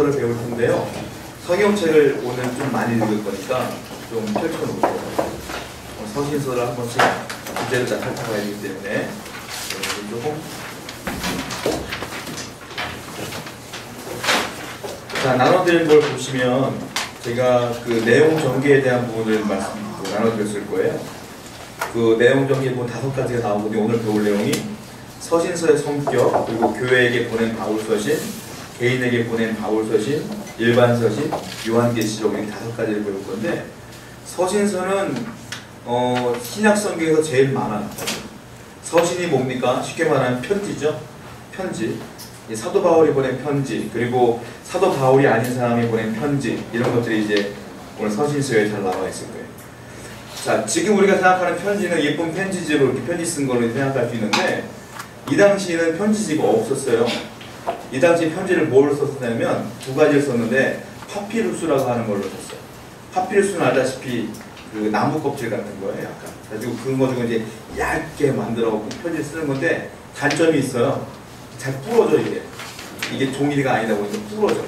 를 배울 텐데요. 성경책을 오늘 좀 많이 읽을 거니까 좀 펼쳐놓을게요. 서신서를 한 번씩 주제를 다 살펴봐야 되기 때문에 조금. 자, 나눠드린 걸 보시면 제가 그 내용 전개에 대한 부분을 나눠드렸을 거예요. 그 내용 전개 부분 5가지가 나오거든요. 오늘 배울 내용이 서신서의 성격, 그리고 교회에게 보낸 바울 서신, 개인에게 보낸 바울 서신, 일반 서신, 요한계시록, 이렇게 5가지를 배울 건데, 서신서는 신약 성경에서 제일 많아요. 서신이 뭡니까? 쉽게 말하면 편지죠. 편지. 사도 바울이 보낸 편지, 그리고 사도 바울이 아닌 사람이 보낸 편지, 이런 것들이 이제 오늘 서신서에 잘 나와 있을 거예요. 자, 지금 우리가 생각하는 편지는 예쁜 편지지로 이렇게 편지 쓴 걸로 생각할 수 있는데, 이 당시에는 편지지가 없었어요. 이 당시 편지를 뭘 썼냐면 2가지를 썼는데, 파피루스라고 하는 걸로 썼어요. 파피루스는 알다시피 그 나무 껍질 같은 거예요, 약간. 그래가지고 그런 거 가지고 이제 얇게 만들어 편지를 쓰는 건데, 단점이 있어요. 잘 부러져, 이게. 이게 종이가 아니다 보니까 부러져.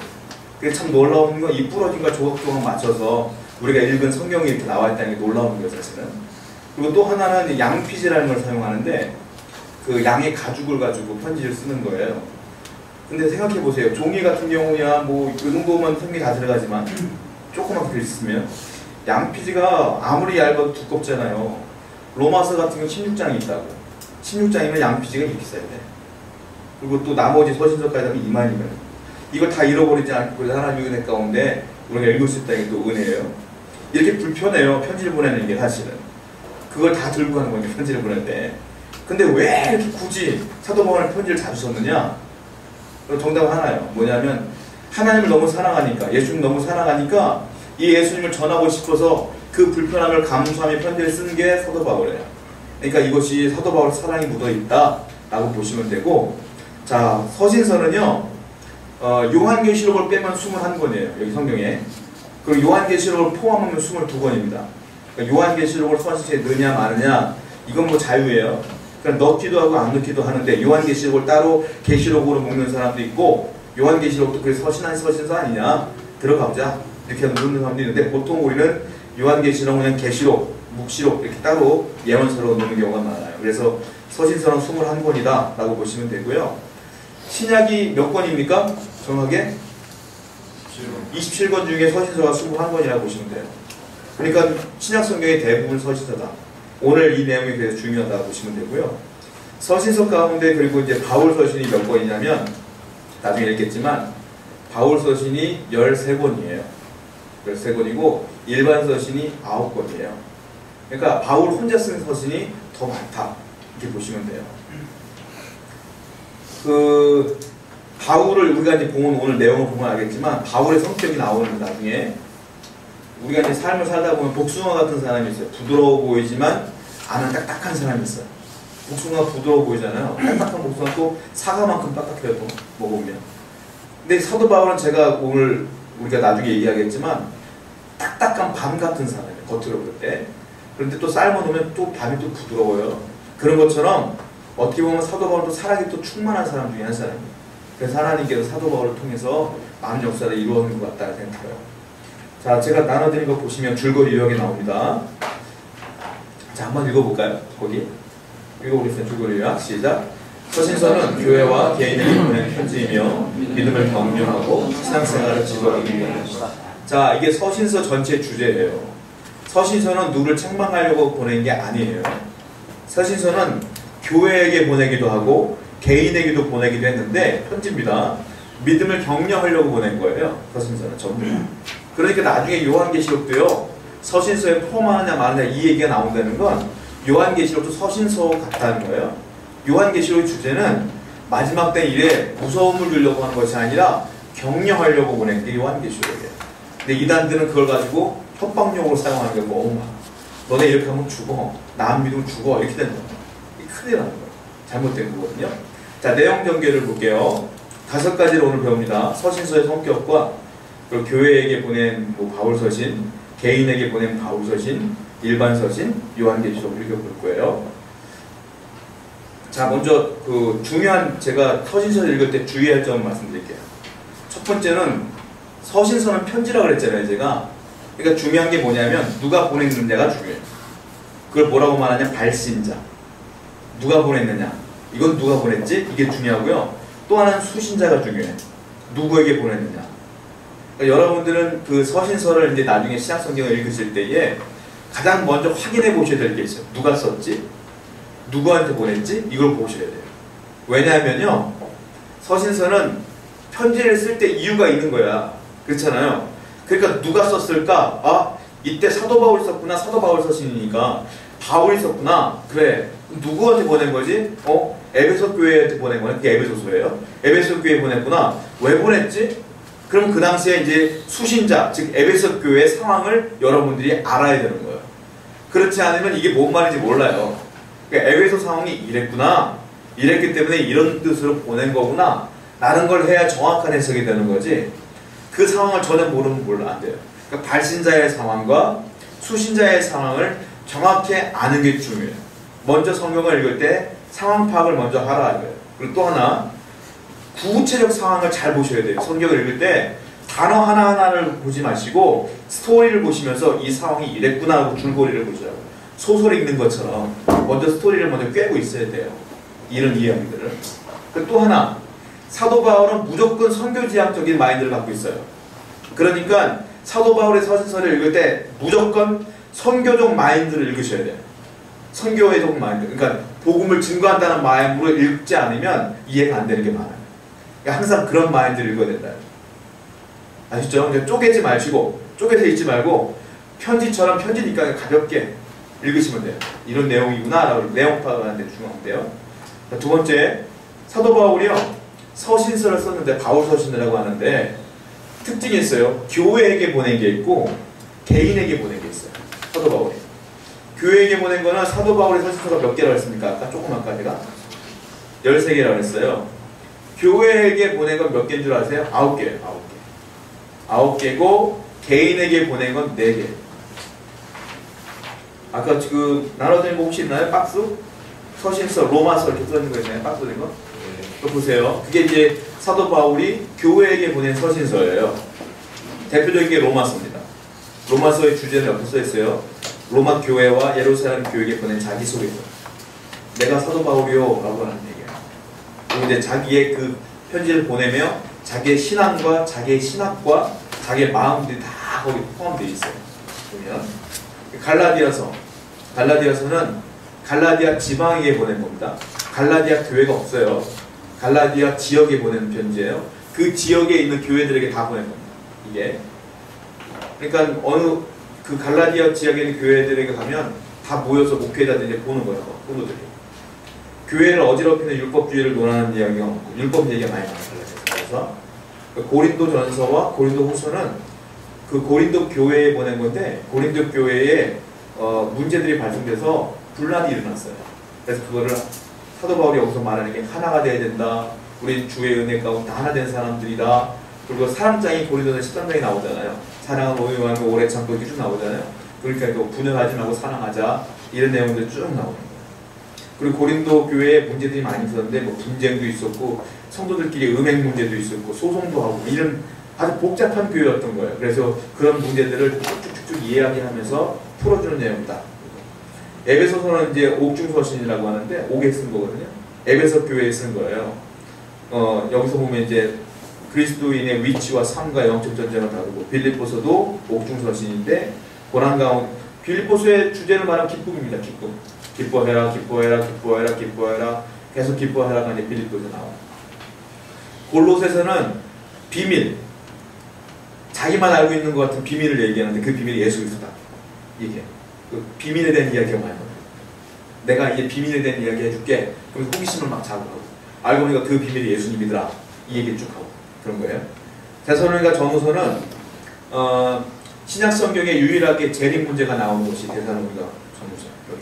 그게 참 놀라운 건 이 부러진 걸 조각조각 맞춰서 우리가 읽은 성경이 이렇게 나와 있다는 게 놀라운 거예요, 사실은. 그리고 또 하나는 양피지라는 걸 사용하는데, 그 양의 가죽을 가지고 편지를 쓰는 거예요. 근데 생각해 보세요. 종이 같은 경우야 뭐 이 정도만 성경이 다 들어가지만 조그맣게 글 쓰면 양피지가 아무리 얇아도 두껍잖아요. 로마서 같은 경우 16장이 있다고. 16장이면 양피지가 이렇게 써야 돼. 그리고 또 나머지 서신서까지 하면 2만이면 이걸 다 잃어버리지 않고 하나님의 은혜 가운데 우리가 읽을 수 있다는 게 또 은혜예요. 이렇게 불편해요. 편지를 보내는 게 사실은. 그걸 다 들고 가는 거니까 편지를 보낼 때. 근데 왜 이렇게 굳이 사도 바울은 편지를 자주 썼느냐? 정답은 하나예요. 뭐냐면 하나님을 너무 사랑하니까, 예수님 너무 사랑하니까 이 예수님을 전하고 싶어서 그 불편함을 감수하며 편지를 쓴 게 사도 바울이에요. 그러니까 이것이 사도 바울의 사랑이 묻어있다 라고 보시면 되고, 자, 서신서는요 요한계시록을 빼면 21권이에요. 여기 성경에. 그리고 요한계시록을 포함하면 22권입니다. 그러니까 요한계시록을 서신서에 넣느냐 마느냐 이건 뭐 자유예요. 그러니까 넣기도 하고 안 넣기도 하는데, 요한계시록을 따로 계시록으로 묶는 사람도 있고, 요한계시록도 그래서 서신서 아니냐, 들어가보자 이렇게 넣는 사람도 있는데, 보통 우리는 요한계시록은 그냥 계시록, 묵시록 이렇게 따로 예언서로 넣는 경우가 많아요. 그래서 서신서는 21권이다 라고 보시면 되고요. 신약이 몇 권입니까? 정확하게 27권 중에 서신서가 21권이라고 보시면 돼요. 그러니까 신약 성경의 대부분 서신서다. 오늘 이 내용이 그래서 중요하다고 보시면 되고요. 서신서 가운데 그리고 이제 바울 서신이 몇 권이냐면 나중에 읽겠지만 바울 서신이 13권이에요. 13권이고 일반 서신이 9권이에요. 그러니까 바울 혼자 쓴 서신이 더 많다 이렇게 보시면 돼요. 그 바울을 우리가 이제 보면 오늘 내용을 보면 알겠지만 바울의 성격이 나오는 나중에 우리가 이제 삶을 살다 보면 복숭아 같은 사람이 있어요. 부드러워 보이지만 안은 딱딱한 사람이 있어요. 복숭아 부드러워 보이잖아요. 딱딱한 복숭아 또 사과만큼 딱딱해요. 또 먹으면. 근데 사도 바울은 제가 오늘 우리가 나중에 얘기하겠지만 딱딱한 밤 같은 사람이에요. 겉으로 볼 때. 그런데 또 삶아놓으면 또 밤이 또 부드러워요. 그런 것처럼 어떻게 보면 사도 바울도 사랑이 또 충만한 사람 중에 한 사람이에요. 그래서 하나님께서 사도 바울을 통해서 많은 역사를 이루어낸 것 같다는 생각해요. 자, 제가 나눠드린 거 보시면 줄거리 요약이 나옵니다. 자, 한번 읽어볼까요? 거기 읽어보겠습니다. 줄거리 요약 시작. 서신서는 교회와 개인에게 보낸 편지이며 믿음을 격려하고 신앙생활을 지도하기 위함이다. 자, 이게 서신서 전체 주제예요. 서신서는 누구를 책망하려고 보낸 게 아니에요. 서신서는 교회에게 보내기도 하고 개인에게도 보내기도 했는데 편지입니다. 믿음을 격려하려고 보낸 거예요. 서신서는 전부. 그러니까 나중에 요한계시록도요 서신서에 포함하느냐 마느냐 이 얘기가 나온다는 건 요한계시록도 서신서 같다는 거예요. 요한계시록의 주제는 마지막 때 일에 무서움을 주려고 하는 것이 아니라 격려하려고 보낸 게 요한계시록이에요. 근데 이단들은 그걸 가지고 협박용으로 사용하는 게 너무 많아. 너네 이렇게 하면 죽어. 나 안 믿으면 죽어. 이렇게 되는 거예요. 큰일 나는 거예요. 잘못된 거거든요. 자, 내용 전개를 볼게요. 5가지를 오늘 배웁니다. 서신서의 성격과 그리고 교회에게 보낸 바울 서신, 개인에게 보낸 바울 서신, 일반 서신, 요한계시록 이렇게 볼 거예요. 자, 먼저 그 중요한 제가 서신서를 읽을 때 주의할 점을 말씀드릴게요. 첫 번째는 서신서는 편지라고 그랬잖아요, 제가. 그러니까 중요한 게 뭐냐면 누가 보냈느냐가 중요해요. 그걸 뭐라고 말하냐? 발신자. 누가 보냈느냐? 이건 누가 보냈지? 이게 중요하고요. 또 하나는 수신자가 중요해요. 누구에게 보냈느냐? 그러니까 여러분들은 그 서신서를 이제 나중에 신약성경을 읽으실 때에 가장 먼저 확인해 보셔야 될 게 있어요. 누가 썼지? 누구한테 보냈지? 이걸 보셔야 돼요. 왜냐하면요, 서신서는 편지를 쓸 때 이유가 있는 거야. 그렇잖아요. 그러니까 누가 썼을까? 아, 이때 사도 바울이 썼구나. 사도 바울 서신이니까 바울이 썼구나. 그래, 누구한테 보낸 거지? 에베소 교회한테 보낸 거네. 그게 에베소서예요. 에베소 교회에 보냈구나. 왜 보냈지? 그럼 그 당시에 이제 수신자, 즉 에베소 교회의 상황을 여러분들이 알아야 되는 거예요. 그렇지 않으면 이게 뭔 말인지 몰라요. 그러니까 에베소 상황이 이랬구나. 이랬기 때문에 이런 뜻으로 보낸 거구나. 라는 걸 해야 정확한 해석이 되는 거지. 그 상황을 전혀 모르면 몰라 안 돼요. 그러니까 발신자의 상황과 수신자의 상황을 정확히 아는 게 중요해요. 먼저 성경을 읽을 때 상황 파악을 먼저 하라 이거예요. 그리고 또 하나, 구체적 상황을 잘 보셔야 돼요. 성경을 읽을 때 단어 하나하나를 보지 마시고 스토리를 보시면서 이 상황이 이랬구나 하고 줄거리를 보셔요. 소설 읽는 것처럼 먼저 스토리를 먼저 꿰고 있어야 돼요. 이런 이야기들을. 그리고 또 하나, 사도 바울은 무조건 선교지향적인 마인드를 갖고 있어요. 그러니까 사도 바울의 서신서를 읽을 때 무조건 선교적 마인드를 읽으셔야 돼요. 선교회적 마인드. 그러니까 복음을 증거한다는 마음으로 읽지 않으면 이해가 안 되는 게 많아요. 그러니까 항상 그런 마인드를 읽어야 된다. 아시죠? 그러니까 쪼개지 마시고, 쪼개서 읽지 말고 편지처럼 편지니까 가볍게 읽으시면 돼요. 이런 내용이구나 라고 내용 파악을 하는 데 중요한데요. 두 번째, 사도 바울이요, 서신서를 썼는데 바울 서신이라고 하는데 특징이 있어요. 교회에게 보낸 게 있고 개인에게 보낸 게 있어요. 사도 바울이. 교회에게 보낸 거는 사도 바울의 서신서가 몇 개라고 했습니까? 아까 조금 아까 제가 13개라고 했어요. 교회에게 보낸 건 몇 개인 줄 아세요? 9개예요. 9개. 9개고 개인에게 보낸 건 4개. 아까 지금 나눠드린 거 혹시 있나요? 박스? 서신서, 로마서 이렇게 써있는 거 있나요? 박스 된 거? 또 보세요. 그게 이제 사도 바울이 교회에게 보낸 서신서예요. 대표적인 게 로마서입니다. 로마서의 주제는 옆에 써있어요. 로마 교회와 예루살렘 교회에게 보낸 자기소개서. 내가 사도 바울이요 라고 하는 얘기예요. 그리고 이제 자기의 그 편지를 보내며 자기의 신앙과 자기의 신학과 자기의 마음들이 다 거기 포함되어 있어요. 보면 갈라디아서는 갈라디아 지방에게 보낸 겁니다. 갈라디아 교회가 없어요. 갈라디아 지역에 보내는 편지예요. 그 지역에 있는 교회들에게 다 보낸 겁니다. 이게. 그러니까 어느 그 갈라디아 지역에 있는 교회들에게 가면 다 모여서 목회자 이제 보는 거예요. 본도들이. 교회를 어지럽히는 율법주의를 논하는 이야기가 없고 율법 얘기가 많이 나와요. 그래서 고린도 전서와 고린도 후서는 그 고린도 교회에 보낸 건데 고린도 교회에 문제들이 발생돼서 분란이 일어났어요. 그래서 그거를 사도 바울이 여기서 말하는 게 하나가 돼야 된다. 우리 주의 은혜 가운데 하나 된 사람들이다. 그리고 사랑장이 고린도서 13장에 나오잖아요. 사랑은 오유하고 오래 참고 이렇게 쭉 나오잖아요. 그러니까 또 분열하지 말고 사랑하자. 이런 내용들이 쭉 나오는 거예요. 그리고 고린도 교회에 문제들이 많이 있었는데 뭐 분쟁도 있었고 성도들끼리 음행 문제도 있었고 소송도 하고 이런 아주 복잡한 교회였던 거예요. 그래서 그런 문제들을 쭉쭉쭉 이야기하면서 풀어주는 내용이다. 에베소서는 이제 옥중서신이라고 하는데 옥에 쓴 거거든요. 에베소 교회에 쓴 거예요. 여기서 보면 이제 그리스도인의 위치와 삶과 영적 전쟁을 다루고 빌립보서도 옥중서신인데 고난 가운데 빌립보서의 주제를 말하면 기쁨입니다. 기쁨. 기뻐해라, 기뻐해라, 기뻐해라, 기뻐해라. 계속 기뻐해라가 이제 빌립보에서 나와요. 골로새서는 비밀. 자기만 알고 있는 것 같은 비밀을 얘기하는데 그 비밀이 예수 그리스도다. 이게 그 비밀에 대한 이야기가 많이 나와요. 내가 이제 비밀에 대한 이야기 해줄게. 그럼 호기심을 막 자극하고 알고 보니까 그 비밀이 예수님이더라. 이 얘기를 쭉 하고 그런 거예요. 데살로니가 전후서는 신약 성경에 유일하게 재림 문제가 나오는 곳이 데살로니가 전후서. 여기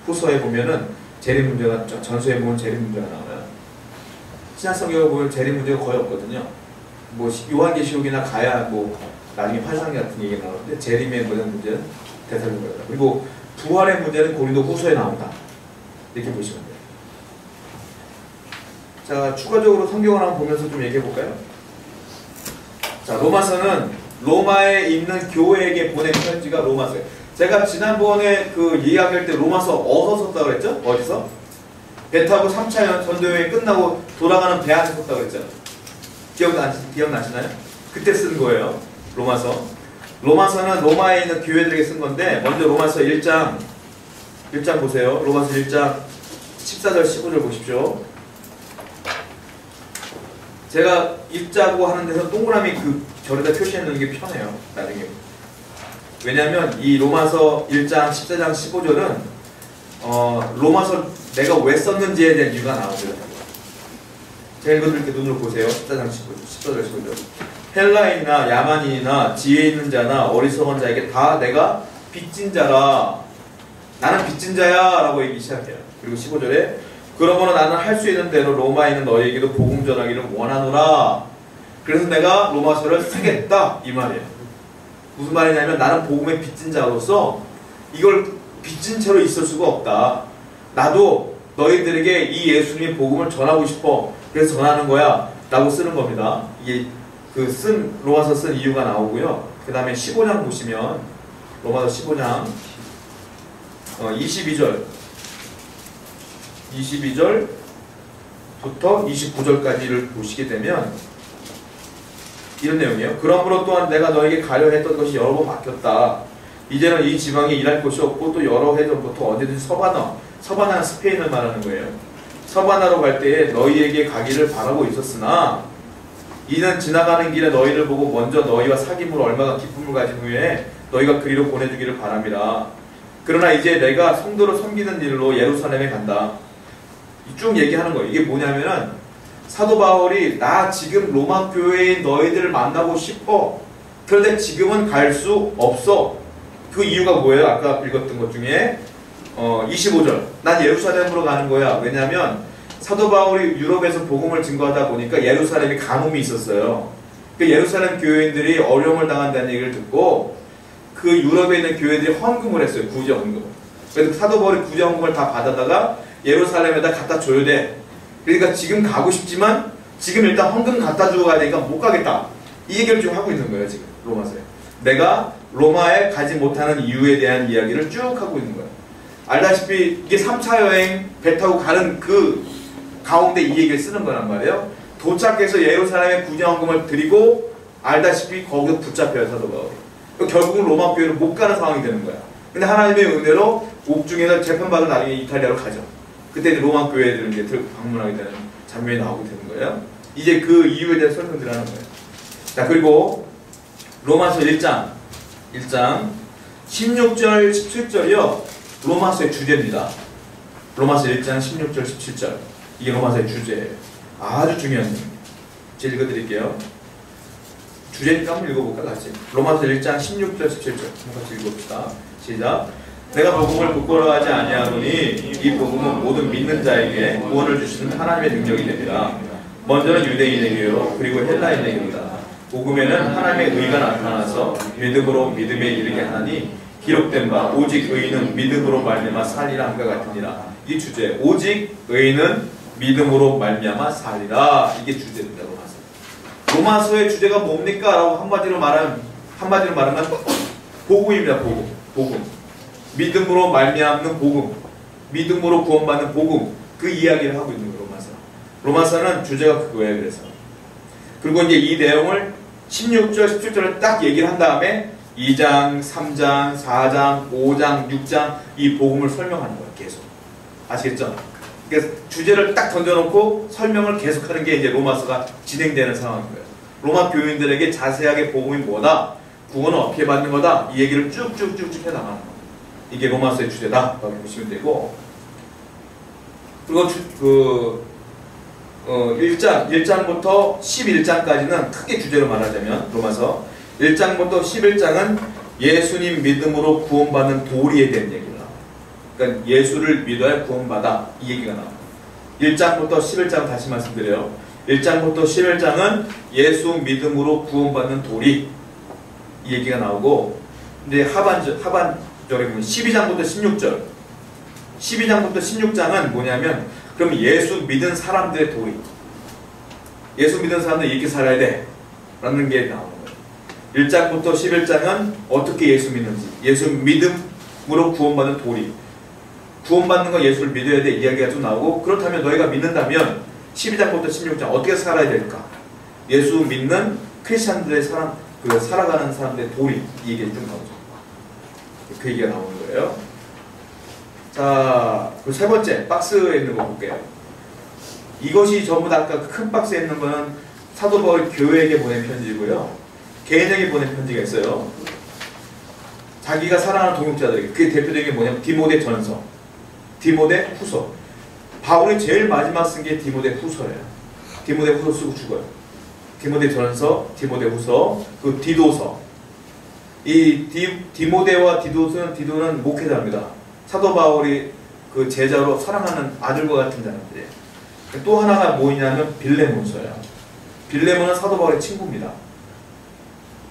후서에 보면은 재림 문제가 전서에 보면 재림 문제가 나와요. 신약 성경에 보면 재림 문제가 거의 없거든요. 뭐 요한계시록이나 가야 뭐 나중에 환상 같은 얘기가 나오는데 재림의 모든 문제는 데살로니가다. 그리고 부활의 문제는 고린도 후서에 나온다. 이렇게 보시면 돼요. 자, 추가적으로 성경을 한번 보면서 좀 얘기해 볼까요? 자, 로마서는 로마에 있는 교회에게 보낸 편지가 로마서예요. 제가 지난번에 그 이야기할 때 로마서 어디서 썼다고 그랬죠? 어디서? 배 타고 3차 전도여행 끝나고 돌아가는 배 안에 썼다고 그랬죠? 기억나시나요? 그때 쓴 거예요. 로마서. 로마서는 로마에 있는 교회들에게 쓴 건데, 먼저 로마서 1장 보세요. 로마서 1장 14절 15절 보십시오. 제가 읽자고 하는 데서 동그라미 그 절에다 표시해 놓는 게 편해요. 나중에. 왜냐면 이 로마서 1장 14장 15절은 로마서 내가 왜 썼는지에 대한 이유가 나오더라고요. 제가 읽어드릴게 눈으로 보세요. 14장 14절 15절. 헬라인이나 야만인이나 지혜 있는 자나 어리석은 자에게 다 내가 빚진 자라. 나는 빚진 자야 라고 얘기 시작해요. 그리고 15절에 그러므로 나는 할 수 있는 대로 로마에 있는 너희에게도 복음 전하기를 원하노라. 그래서 내가 로마서를 쓰겠다 이 말이에요. 무슨 말이냐면 나는 복음의 빚진 자로서 이걸 빚진 채로 있을 수가 없다. 나도 너희들에게 이 예수님의 복음을 전하고 싶어. 그래서 전하는 거야 라고 쓰는 겁니다. 이게 그 로마서 쓴 이유가 나오고요. 그 다음에 15장 보시면 로마서 15장 22절부터 29절까지를 보시게 되면 이런 내용이에요. 그러므로 또한 내가 너에게 가려 했던 것이 여러 번 바뀌었다. 이제는 이 지방에 일할 곳이 없고 또 여러 해 전부터 언제든지 서바나는 스페인을 말하는 거예요. 서바나로 갈 때에 너희에게 가기를 바라고 있었으나 이는 지나가는 길에 너희를 보고 먼저 너희와 사귐으로 얼마나 기쁨을 가진 후에 너희가 그리로 보내주기를 바랍니다. 그러나 이제 내가 성도를 섬기는 일로 예루살렘에 간다. 쭉 얘기하는 거예요. 이게 뭐냐면은 사도 바울이 나 지금 로마 교회인 너희들을 만나고 싶어. 그런데 지금은 갈 수 없어. 그 이유가 뭐예요? 아까 읽었던 것 중에 25절. 난 예루살렘으로 가는 거야. 왜냐하면 사도 바울이 유럽에서 복음을 증거하다 보니까 예루살렘이 가뭄이 있었어요. 그 예루살렘 교회인들이 어려움을 당한다는 얘기를 듣고 그 유럽에 있는 교회들이 헌금을 했어요. 구제헌금. 그래서 사도 바울이 구제헌금을 다 받아다가 예루살렘에다 갖다 줘야 돼. 그러니까 지금 가고 싶지만 지금 일단 헌금 갖다 주고 가야 되니까 못 가겠다. 이 얘기를 좀 하고 있는 거예요. 지금 로마서에. 내가 로마에 가지 못하는 이유에 대한 이야기를 쭉 하고 있는 거예요. 알다시피 이게 3차 여행 배 타고 가는 그 가운데 이 얘기를 쓰는 거란 말이에요. 도착해서 예루살렘에 구제헌금을 드리고 알다시피 거기서 붙잡혀요. 사도 바울이. 결국은 로마 교회로 못 가는 상황이 되는 거야. 근데 하나님의 은혜로 옥중에서 재판받은 나중에 이탈리아로 가죠. 그때 로마 교회들을 이제 방문하게 되는 장면이 나오게 되는 거예요. 이제 그 이유에 대해 설명드리는 거예요. 자, 그리고 로마서 1장 16절 17절이요 로마서의 주제입니다. 로마서 1장 16절 17절 이게 로마서의 주제예요. 아주 중요한 내용이에요. 제가 읽어드릴게요. 주제니까 한번 읽어볼까 같이. 로마서 1장 16절 17절 한번 같이 읽어봅시다. 시작. 내가 복음을 부끄러워하지 아니하노니 이 복음은 모든 믿는 자에게 구원을 주시는 하나님의 능력이 됩니다. 먼저는 유대인에게요 그리고 헬라인에게입니다. 복음에는 하나님의 의가 나타나서 믿음으로 믿음에 이르게 하나니 기록된 바 오직 의인은 믿음으로 말미암아 살리라 함과 같으니라. 이 주제 오직 의인은 믿음으로 말미암아 살리라. 이게 주제입니다. 로마서의 주제가 뭡니까? 라고 한마디로 말하면 복음입니다. 복음. 믿음으로 말미암는 복음. 믿음으로 구원받는 복음. 그 이야기를 하고 있는 거예요. 로마서는 주제가 그거예요. 그래서 그리고 이제 이 내용을 16절, 17절을 딱 얘기를 한 다음에 2장, 3장, 4장, 5장, 6장 이 복음을 설명하는 거예요. 계속. 아시겠죠? 그래서 주제를 딱 던져놓고 설명을 계속하는 게 이제 로마서가 진행되는 상황인 거예요. 로마 교인들에게 자세하게 복음이 뭐다, 구원은 어떻게 받는 거다, 이 얘기를 쭉쭉쭉쭉 해나가는 거예요. 이게 로마서의 주제다 라고 보시면 되고, 그리고 1장부터 11장까지는 크게 주제로 말하자면 로마서 1장부터 11장은 예수님 믿음으로 구원받는 도리에 대한 얘기가 나와요. 그러니까 예수를 믿어야 구원받아 이 얘기가 나와요. 1장부터 11장 다시 말씀드려요. 1장부터 11장은 예수 믿음으로 구원받는 도리 이 얘기가 나오고, 근데 하반절에 보면 12장부터 16절 12장부터 16장은 뭐냐면 그럼 예수 믿은 사람들의 도리, 예수 믿은 사람들 이렇게 살아야 돼 라는 게 나옵니다. 1장부터 11장은 어떻게 예수 믿는지, 예수 믿음으로 구원받는 도리, 구원받는 건 예수를 믿어야 돼 이야기가 좀 나오고, 그렇다면 너희가 믿는다면 12장부터 16장 어떻게 살아야 될까? 예수 믿는 크리스찬들의 살아가는 사람들의 도리, 이 얘기가 좀 나오죠. 그 얘기가 나오는 거예요. 자, 그 세 번째 박스에 있는 거 볼게요. 이것이 전부 다 아까 큰 박스에 있는 거는 사도 바울이 교회에게 보낸 편지고요, 개인에게 보낸 편지가 있어요. 자기가 사랑하는 동역자들에게. 그게 대표적인 게 뭐냐면 디모데 전서, 디모데 후서. 바울이 제일 마지막 쓴 게 디모데 후서예요. 디모데 후서 쓰고 죽어요. 디모데 전서, 디모데 후서, 그 디도서. 이 디모데와 디도는 목회자입니다. 사도 바울이 그 제자로 사랑하는 아들과 같은 사람들이에요. 또 하나가 뭐냐면 빌레몬서예요. 빌레몬은 사도 바울의 친구입니다.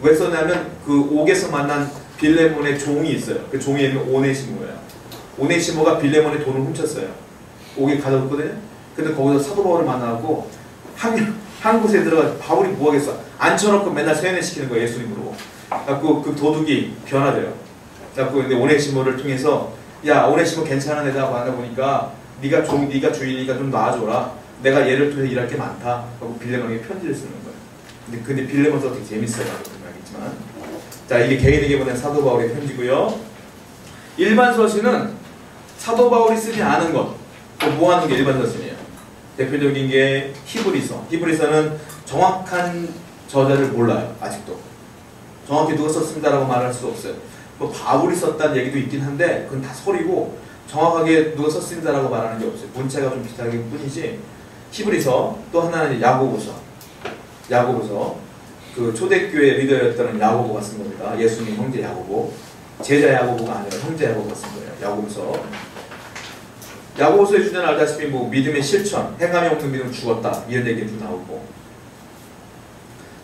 왜 썼냐면 그 옥에서 만난 빌레몬의 종이 있어요. 그 종의 이름이 오네시모예요. 오네시모가 빌레몬의 돈을 훔쳤어요. 옥에 가뒀거든요. 근데 거기서 사도 바울을 만나고 한 곳에 들어가 바울이 뭐 하겠어? 앉혀놓고 맨날 세뇌시키는 거예요. 예수님으로. 그래갖고 그 도둑이 변화돼요. 그래갖고 근데 오네시모를 통해서, 야, 오네시모 괜찮은 애다 만나보니까 네가 주인이니까 좀 놔줘라. 내가 얘를 통해서 일할 게 많다. 하고 빌레몬에게 편지를 쓰는 거예요. 근데 빌레몬도 되게 재밌어요. 알겠지만. 자, 이게 개인에게 보낸 사도 바울의 편지고요. 일반 서신은 사도 바울이 쓰지 않은 것, 뭐 하는 게 일반 서신이에요. 대표적인 게 히브리서. 히브리서는 정확한 저자를 몰라요. 아직도. 정확히 누가 썼습니다라고 말할 수 없어요. 뭐 바울이 썼다는 얘기도 있긴 한데 그건 다 소리고, 정확하게 누가 썼습니다라고 말하는 게 없어요. 문체가 좀 비슷하긴 뿐이지. 히브리서. 또 하나는 야고보서. 그 초대교회 리더였던 야고보가 쓴 겁니다. 예수님 형제 야고보. 제자 야고보가 아니라 형제 야고보가 쓴 거예요. 야고보서. 야고보서의 주제는 알다시피 뭐 믿음의 실천, 행함이 없는 믿음은 죽었다, 이런 얘기도 나오고,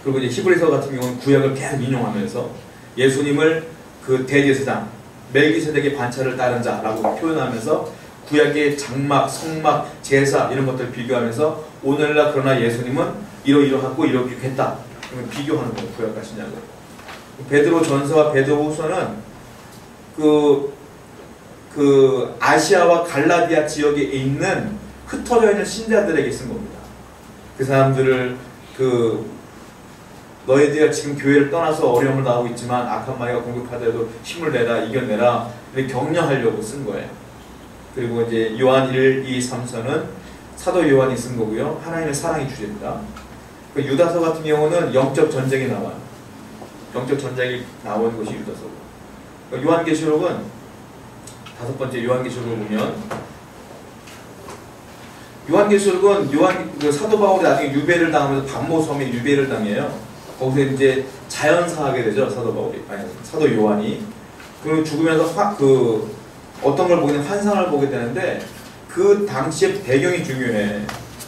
그리고 이제 히브리서 같은 경우는 구약을 계속 인용하면서 예수님을 그 대제사장, 멜기세덱의 반차를 따른 자라고 표현하면서 구약의 장막, 성막, 제사 이런 것들을 비교하면서 오늘날 그러나 예수님은 이러이러하고 이렇게 했다. 비교하는 거예요. 구약과 신약을. 베드로 전서와 베드로 후서는 그 아시아와 갈라디아 지역에 있는 흩어져 있는 신자들에게 쓴 겁니다. 그 사람들을 너희들이 지금 교회를 떠나서 어려움을 당하고 있지만 악한 마귀가 공격하더라도 힘을 내라, 이겨내라, 이렇게 격려하려고 쓴 거예요. 그리고 이제 요한 1, 2, 3서는 사도 요한이 쓴 거고요. 하나님의 사랑이 주제입니다. 그 유다서 같은 경우는 영적 전쟁이 나와요. 영적 전쟁이 나오는 것이 유다서고. 요한계시록은 다섯 번째 요한계시록을 보면, 요한계시록은 그 사도 바울이 나중에 유배를 당하면서 반모섬에 유배를 당해요. 거기서 이제 자연사하게 되죠. 사도 바울이, 아니 사도 요한이. 그리고 죽으면서 어떤 걸 보게 되면 환상을 보게 되는데, 그 당시의 배경이 중요해.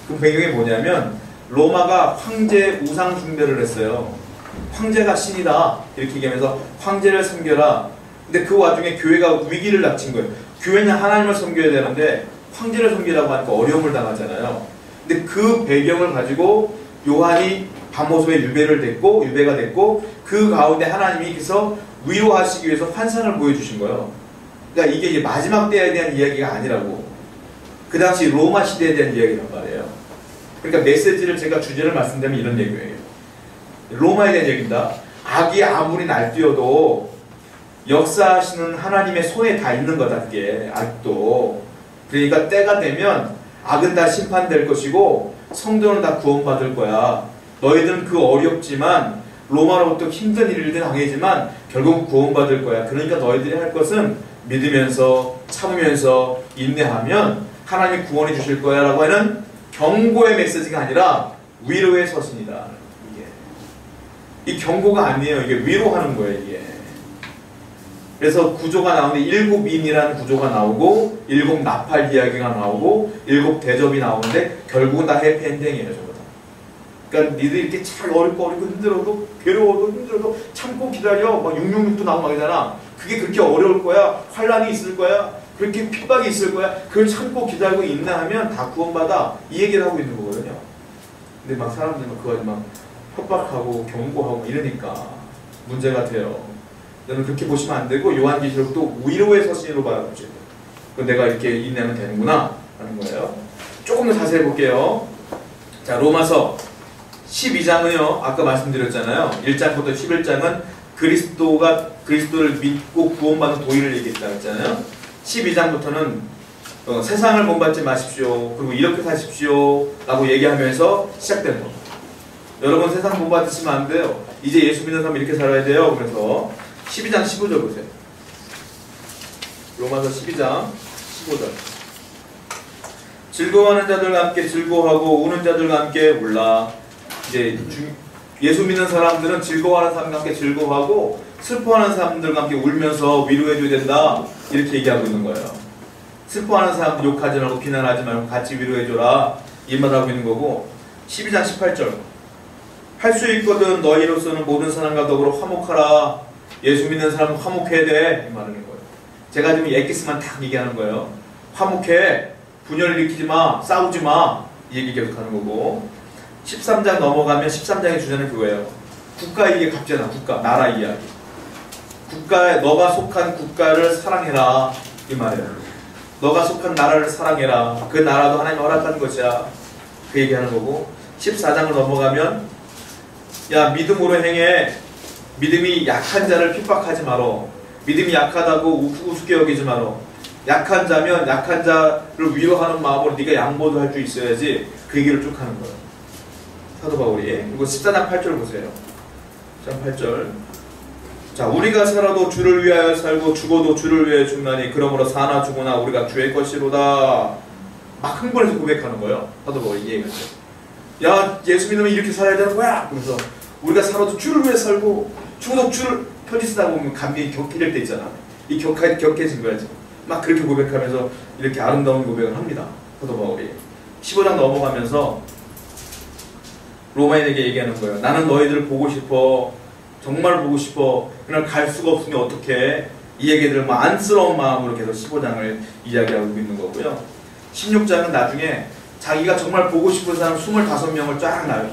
그 배경이 뭐냐면 로마가 황제 우상 숭배를 했어요. 황제가 신이다 이렇게 얘기하면서 황제를 섬겨라. 근데 그 와중에 교회가 위기를 닥친 거예요. 교회는 하나님을 섬겨야 되는데 황제를 섬기라고 하니까 어려움을 당하잖아요. 근데 그 배경을 가지고 요한이 반모섬에 유배가 됐고 그 가운데 하나님이 그래서 위로하시기 위해서 환상을 보여주신 거예요. 그러니까 이게 마지막 때에 대한 이야기가 아니라고. 그 당시 로마 시대에 대한 이야기란 말이에요. 그러니까 메시지를 제가 주제를 말씀드리면 이런 얘기예요. 로마에 대한 얘기입니다. 악이 아무리 날뛰어도 역사하시는 하나님의 손에 다 있는 거다, 그게 아직도. 그러니까 때가 되면 악은 다 심판될 것이고 성도는 다 구원받을 거야. 너희들은 그 어렵지만 로마로부터 힘든 일을 당하지만 결국 구원받을 거야. 그러니까 너희들이 할 것은 믿으면서 참으면서 인내하면 하나님이 구원해 주실 거야 라고 하는 경고의 메시지가 아니라 위로의 서신이다. 이 경고가 아니에요. 이게 위로하는 거예요. 이게. 그래서 구조가 나오는데 일곱 인이라는 구조가 나오고 일곱 나팔 이야기가 나오고 일곱 대접이 나오는데 결국은 다 해피엔딩이에요. 저거 다. 그러니까 니들 이렇게 잘 어렵고 힘들어도 괴로워도 힘들어도 참고 기다려. 막 666도 나오고 말이잖아. 그게 그렇게 어려울 거야. 환란이 있을 거야. 그렇게 핍박이 있을 거야. 그걸 참고 기다리고 인내하면 다 구원받아. 이 얘기를 하고 있는 거거든요. 근데 막 사람들이 그거 막 협박하고 경고하고 이러니까 문제가 돼요. 너는 그렇게 보시면 안 되고 요한계시록도 위로의 서신으로 바라보셔야 돼요. 내가 이렇게 인내하면 되는구나 하는 거예요. 조금 더 자세히 볼게요. 자, 로마서 12장은요 아까 말씀드렸잖아요. 1장부터 11장은 그리스도를 믿고 구원받는 도리를 얘기했다고 했잖아요. 12장부터는 세상을 본받지 마십시오. 그리고 이렇게 사십시오 라고 얘기하면서 시작되는 겁니다. 여러분 세상 본받으시면 안 돼요. 이제 예수 믿는 사람 이렇게 살아야 돼요. 그래서 12장 15절 보세요. 로마서 12장 15절. 즐거워하는 자들과 함께 즐거워하고 우는 자들과 함께 울라. 이제 예수 믿는 사람들은 즐거워하는 사람과 함께 즐거워하고 슬퍼하는 사람들과 함께 울면서 위로해줘야 된다. 이렇게 얘기하고 있는 거예요. 슬퍼하는 사람들 욕하지 말고 비난하지 말고 같이 위로해줘라. 이 말하고 있는 거고 12장 18절. 할 수 있거든 너희로서는 모든 사람과 더불어 화목하라. 예수 믿는 사람은 화목해야 돼. 이 말하는 거예요. 제가 지금 엑기스만 딱 얘기하는 거예요. 화목해. 분열을 일으키지 마. 싸우지 마. 이 얘기 계속하는 거고 13장 넘어가면 13장의 주제는 그거예요. 국가 얘기 갑자기 국가, 나라 이야기. 국가에 너가 속한 국가를 사랑해라. 이 말이에요. 너가 속한 나라를 사랑해라. 그 나라도 하나님이 허락하는 것이야. 그 얘기하는 거고 14장을 넘어가면 야 믿음으로 행해. 믿음이 약한 자를 핍박하지 마라. 믿음이 약하다고 우습게 여기지 마라. 약한 자면 약한 자를 위로하는 마음으로 네가 양보도 할 줄 있어야지. 그 얘기를 쭉 하는 거예요. 사도 바울이. 그리고 14장 8절 보세요. 14장 8절. 자, 우리가 살아도 주를 위하여 살고 죽어도 주를 위하여 죽나니 그러므로 사나 죽으나 우리가 주의 것이로다. 막 흥분해서 고백하는 거예요. 사도 바울이 이 얘기를 했어요. 야, 예수 믿으면 이렇게 살아야 되는 거야. 그래서 우리가 살아도 주를 위해 살고 죽어도 주를 편지 쓰다 보면 감격이 격해질 때 있잖아. 이 격해진 거야 지금. 막 그렇게 고백하면서 이렇게 아름다운 고백을 합니다. 사도 바울이. 15장 넘어가면서 로마인에게 얘기하는 거예요. 나는 너희들을 보고 싶어. 정말 보고 싶어. 그날 갈 수가 없으니 어떡해. 이 얘기들을 뭐 안쓰러운 마음으로 계속 15장을 이야기하고 있는 거고요. 16장은 나중에 자기가 정말 보고 싶은 사람 25명을 쫙 나요.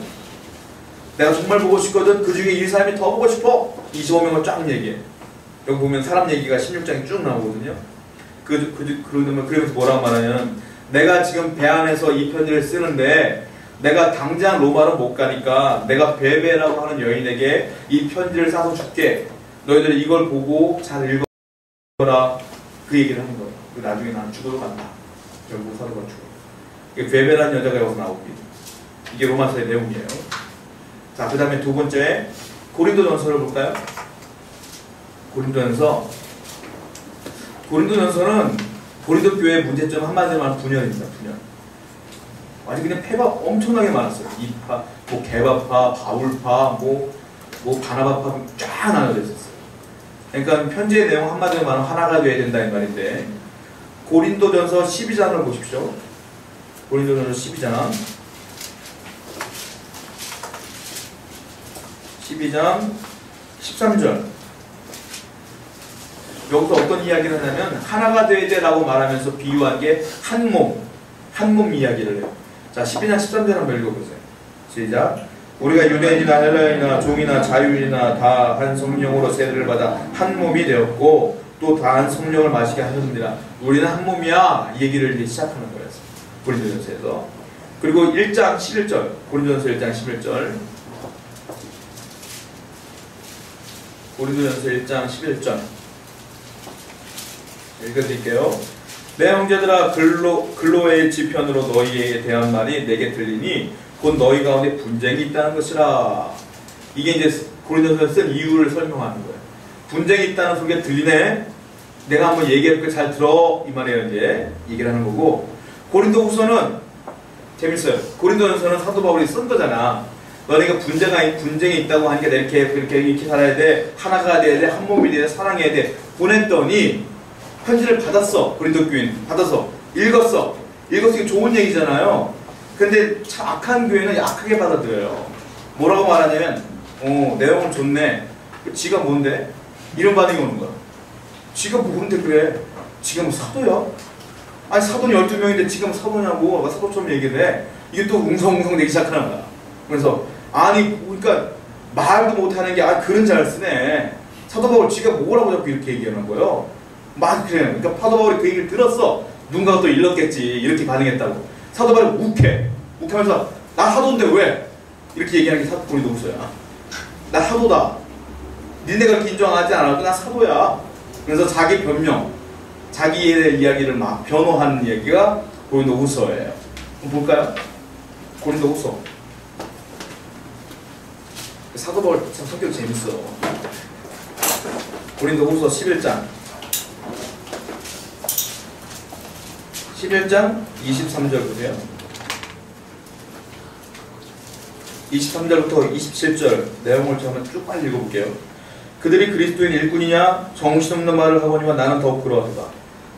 내가 정말 보고 싶거든. 그 중에 이 사람이 더 보고 싶어. 25명을 쫙 얘기해. 여기 보면 사람 얘기가 16장에 쭉 나오거든요. 그러면서 뭐라고 말하냐면 내가 지금 배 안에서 이 편지를 쓰는데 내가 당장 로마로 못 가니까 내가 베베라고 하는 여인에게 이 편지를 싸서 줄게. 너희들 이걸 보고 잘 읽어라. 그 얘기를 하는 거예요. 나중에 난 죽어도 간다. 결국 사도가 죽어. 베베라는 여자가 여기서 나옵니다. 이게 로마서의 내용이에요. 자, 그 다음에 두 번째 고린도전서를 볼까요? 고린도전서는 고린도 교회의 문제점 한마디로 말하면 분열입니다. 분열. 아주 그냥 패가 엄청나게 많았어요. 이파, 뭐 개바파, 바울파, 뭐 바나바파 쫙 나눠져 있었어요. 그러니까 편지의 내용 한마디로 말하면 하나가 돼야 된다 이 말인데 고린도전서 12장을 보십시오. 고린도전서 12장 13절. 여기서 어떤 이야기를 하냐면 하나가 돼야 돼라고 말하면서 비유한 게 한 몸 이야기를 해요. 자, 12장 13절 한번 읽어보세요. 시작. 우리가 유대인이나 헬라인이나 종이나 자유인이나 다 한 성령으로 세례를 받아 한 몸이 되었고 또 다 한 성령을 마시게 하셨느니라. 우리는 한 몸이야. 이 얘기를 이제 시작하는 거예요. 고린도전서에서. 그리고 1장 11절. 고린도전서 1장 11절. 고린도전서 1장 11절. 읽어드릴게요. 내 형제들아 글로의 지편으로 너희에게 대한 말이 내게 들리니 곧 너희 가운데 분쟁이 있다는 것이라. 이게 이제 고린도전서에 쓴 이유를 설명하는 거예요. 분쟁이 있다는 소리가 들리네. 내가 한번 얘기해볼게. 잘 들어. 이 말이에요. 이제 얘기를 하는 거고 고린도후서는 재밌어요. 고린도전서는 사도 바울이 쓴 거잖아. 너네가 분쟁이 있다고 하니까 이렇게 살아야 돼. 하나가 돼야 돼. 한 몸이 돼야 돼. 사랑해야 돼. 보냈더니 편지를 받았어. 고린도 교인 받아서 읽었어. 이게 좋은 얘기잖아요. 근데 참 악한 교회는 약하게 받아들여요. 뭐라고 말하냐면 내용은 좋네. 지가 뭔데? 이런 반응이 오는 거야. 지가 뭔데 그래? 지가 뭐 사도야? 아니 사도는 12명인데 지가 뭐 사도냐고. 사도처럼 얘기를 해. 이게 또 웅성웅성 되기 시작하는 거야. 그래서 아니 그러니까 말도 못하는 게 글은 잘 쓰네. 사도 바울 지가 뭐라고 자꾸 이렇게 얘기하는 거예요. 막 그래요. 그러니까 사도 바울이 그 얘기를 들었어. 누군가가 또 일렀겠지. 이렇게 반응했다고. 사도 바울이 욱해. 욱하면서 나 사도인데 왜? 이렇게 얘기하는 게 사도 고린도후서야. 나 사도다. 니네가 그렇게 인정하지 않아도 나 사도야. 그래서 자기 변명, 자기의 이야기를 막 변호하는 얘기가 고린도후서예요. 한번 볼까요? 고린도후서. 사도 바울 참 성격 재밌어. 고린도후서 11장 23절 보세요. 23절부터 27절 내용을 한번 쭉 빨리 읽어볼게요. 그들이 그리스도인 일꾼이냐 정신없는 말을 하거니와 나는 더욱 그러하도다.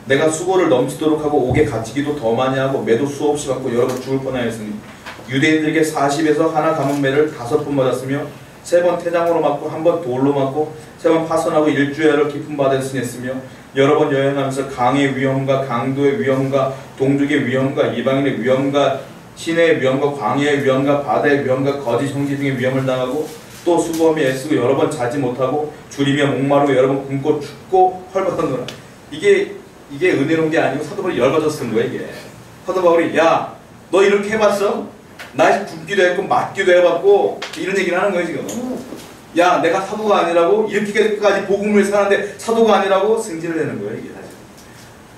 내가 수고를 넘치도록 하고 옥에 갇히기도 더 많이 하고 매도 수없이 받고 여러 번 죽을 뻔하였으니 유대인들에게 40에서 하나 감은 매를 5번 맞았으며 3번 태장으로 맞고 1번 돌로 맞고 3번 파선하고 일주야를 깊은 바다에 지냈으며 여러 번 여행하면서 강의 위험과 강도의 위험과 동족의 위험과 이방인의 위험과 시내의 위험과 광야의 위험과 바다의 위험과 거짓 형제 등의 위험을 당하고 또 수고하며 애쓰고 여러 번 자지 못하고 줄이며 목마르고 여러 번 굶고 춥고 헐벗었노라. 이게 은혜로운 게 아니고 사도 바울이 열받아서 쓴 거야 이게. 사도 바울이 야 너 이렇게 해봤어? 나 굶기도 했고 맞기도 해봤고 이런 얘기를 하는 거예요 지금. 야 내가 사도가 아니라고 이렇게까지 복음을 사는데 사도가 아니라고 승질을 내는 거예요 이게 사실.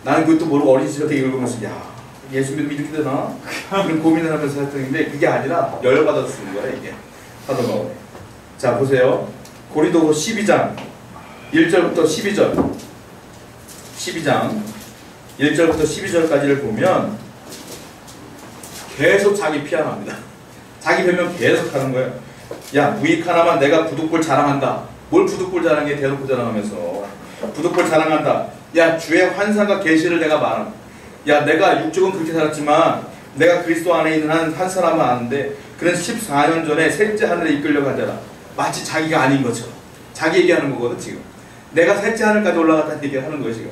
나는 그것도 모르고 어린 시절에 읽으면서 야 예수 믿으면 이렇게 되나? 그런 고민을 하면서 했는데 그게 아니라 열받아서 쓰는 거야 이게 사도 바울이. 자 보세요. 고린도후서 12장 1절부터 12절 12장 1절부터 12절까지를 보면 계속 자기 피하합니다. 자기 변명 계속 하는 거예요. 야 무익 하나만 내가 부득불 자랑한다. 뭘 부득불 자랑해 대놓고 자랑하면서 부득불 자랑한다. 야 주의 환상과 계시를 내가 말한다. 야 내가 육적은 그렇게 살았지만 내가 그리스도 안에 있는 한 사람은 아는데 그는 14년 전에 셋째 하늘에 이끌려 가잖아. 마치 자기가 아닌 것처럼 자기 얘기하는 거거든 지금. 내가 셋째 하늘까지 올라갔다는 얘기를 하는 거예요 지금.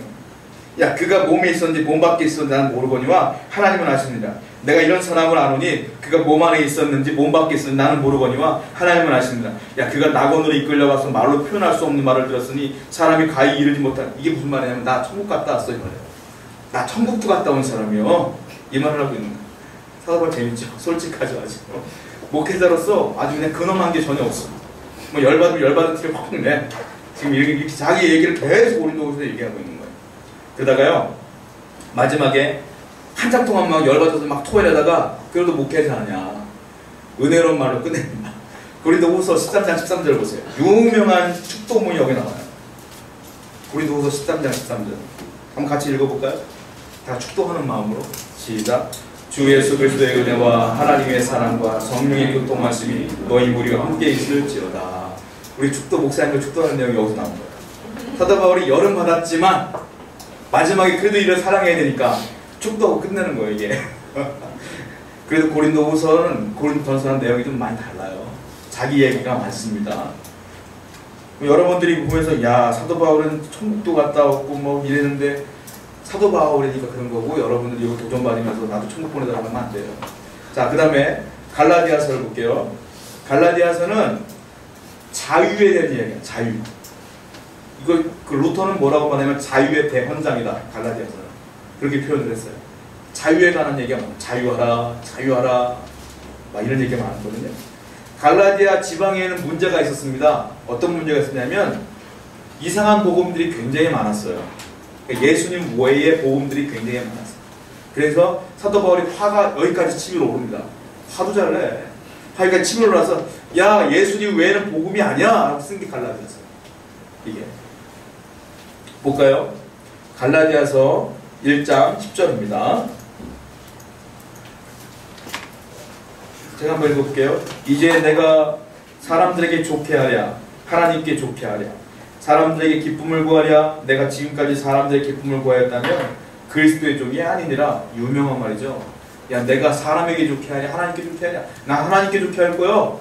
야 그가 몸에 있었는지 몸 밖에 있었는지 나는 모르거니와 하나님은 아십니다. 내가 이런 사람을 아노니 그가 몸 안에 있었는지 몸 밖에 있었는지 나는 모르거니와 하나님은 아십니다. 야 그가 낙원으로 이끌려가서 말로 표현할 수 없는 말을 들었으니 사람이 가히 이르지 못한. 이게 무슨 말이냐면 나 천국 갔다 왔어 이 말이에요. 나 천국도 갔다 온 사람이요. 이 말을 하고 있는 거야. 사도 바울 재밌죠. 솔직하죠 아주. 목회자로서 아주 그냥 근엄한 게 전혀 없어. 뭐 열받으면 열받은 티를 확 내. 지금 이렇게 자기 얘기를 계속 고린도후서에서 얘기하고 있는 거예요. 그러다가요 마지막에 한참 동안 막 열받아서 막 토해내다가 그래도 목회자 아니야. 은혜로운 말로 끝냅니다. 고린도후서 13장 13절 보세요. 유명한 축도문이 여기 나와요. 고린도후서 13장 13절 한번 같이 읽어볼까요? 다 축도하는 마음으로 시작. 주 예수 그리스도의 은혜와 하나님의 사랑과 성령의 교통하심이 너희 무리와 함께 있을지어다. 우리 축도 목사님들 축도하는 내용이 여기서 나온 거예요. 사도 바울이 열은 받았지만 마지막에 그래도 이를 사랑해야 되니까 축도하고 끝내는 거예요 이게. 그래도 고린도후서는 고린도전서랑 내용이 좀 많이 달라요. 자기 얘기가 많습니다. 여러분들이 보면서 야 사도 바울은 천국도 갔다 왔고 뭐 이랬는데 사도 바울이니까 그런 거고 여러분들이 이거 도전받으면서 나도 천국 보내달라고 하면 안 돼요. 자 그 다음에 갈라디아서를 볼게요. 갈라디아서는 자유에 대한 이야기야. 자유. 이거 그 루터는 뭐라고 말하냐면 자유의 대헌장이다. 갈라디아서는 그렇게 표현을 했어요. 자유에 관한 얘기가 많아요. 자유하라 자유하라 막 이런 얘기가 많았거든요. 갈라디아 지방에는 문제가 있었습니다. 어떤 문제가 있었냐면 이상한 복음들이 굉장히 많았어요. 예수님 외의 복음들이 굉장히 많았어요. 그래서 사도 바울이 화가 여기까지 치밀어 오릅니다. 화도 잘 내. 화가 치밀어 올라서 야 예수님 외에는 복음이 아니야 라고 쓴 게 갈라디아서. 이게 볼까요? 갈라디아서 1장 10절입니다. 제가 한번 읽어볼게요. 이제 내가 사람들에게 좋게 하랴 하나님께 좋게 하랴 사람들에게 기쁨을 구하랴 내가 지금까지 사람들에게 기쁨을 구하였다면 그리스도의 종이 아니니라. 유명한 말이죠. 야 내가 사람에게 좋게 하랴 하나님께 좋게 하랴 나 하나님께 좋게 할 거예요.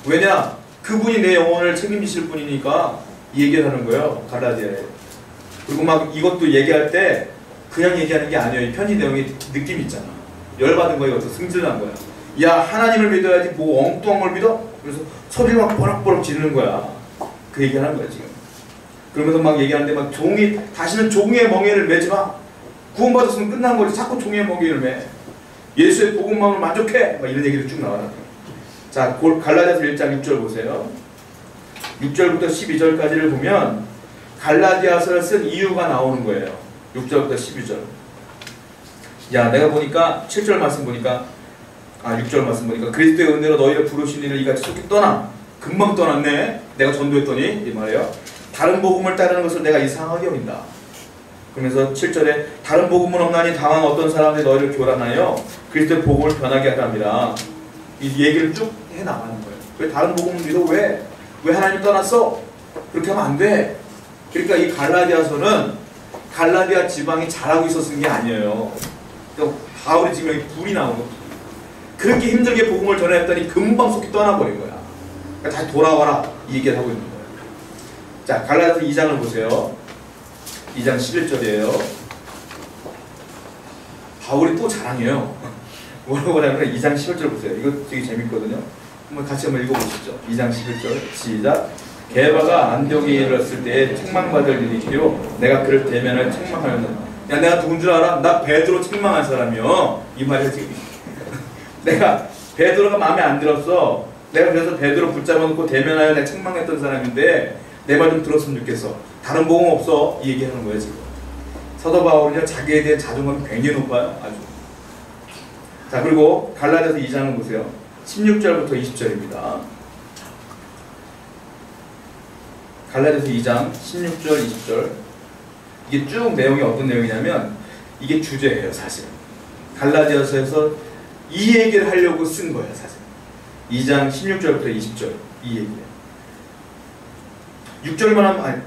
왜냐? 그분이 내 영혼을 책임지실 분이니까 이 얘기를 하는 거예요. 갈라디아에. 그리고 막 이것도 얘기할 때 그냥 얘기하는 게 아니에요. 이 편지 내용에 느낌이 있잖아. 열받은 거야. 이것도 승질난 거야. 야 하나님을 믿어야지 뭐 엉뚱한 걸 믿어? 그래서 소리를 막 버럭버럭 지르는 거야. 그 얘기하는 거야 지금. 그러면서 막 얘기하는데 막 다시는 종의 멍에를 매지 마. 구원받았으면 끝난 거지. 자꾸 종의 멍에를 매. 예수의 복음만으로 만족해. 막 이런 얘기를 쭉 나와요. 자, 갈라디아서 1장 6절 보세요. 6절부터 12절까지를 보면 갈라디아서를 쓴 이유가 나오는 거예요. 6절부터 12절. 야, 내가 보니까 7절 말씀 보니까 6절 말씀 보니까 그리스도의 은혜로 너희를 부르신 이를 이같이 속히 떠나. 금방 떠났네. 내가 전도했더니 이 말이에요. 다른 복음을 따르는 것을 내가 이상하게 여긴다. 그러면서 7절에 다른 복음은 없나니 다만 어떤 사람들이 너희를 교란하여 그리스도의 복음을 변하게 하랍니다. 이 얘기를 쭉 해나가는 거예요. 왜 다른 복음을 믿어? 왜 하나님 떠났어? 그렇게 하면 안 돼. 그러니까 이 갈라디아서는 갈라디아 지방이 잘하고 있었던 게 아니에요. 그러니까 바울이 지금 여기 불이 나오는 거예요. 그렇게 힘들게 복음을 전했더니 금방 속히 떠나버린 거야. 그러니까 다시 돌아와라 이 얘기를 하고 있는 거예요. 자, 갈라디아서 2장을 보세요. 2장 11절이에요. 바울이 또 자랑해요. 뭐라고 하냐면 2장 11절 보세요. 이거 되게 재밌거든요. 같이 한번 읽어보시죠. 2장 11절 시작. 게바가 안디옥에 이르렀을 때에 책망받을 일이 있기로 내가 그를 대면을 책망하였느니라. 야, 내가 누군 줄 알아? 나 베드로 책망한 사람이요. 이 말이야 지금. 내가 베드로가 마음에 안 들었어. 내가 그래서 베드로 붙잡아놓고 대면하여 내가 책망했던 사람인데 내 말 좀 들었으면 좋겠어. 다른 복음 없어. 이 얘기하는 거예요 지금. 사도 바울은요 자기에 대한 자존감이 굉장히 높아요. 아주. 자, 그리고 갈라디아서 2장을 보세요. 16절부터 20절입니다. 갈라디아서 2장 16절 20절. 이게 쭉 내용이 어떤 내용이냐면 이게 주제예요 사실. 갈라디아서에서 이 얘기를 하려고 쓴 거예요 사실. 2장 16절부터 20절 이 얘기예요. 6절만 하면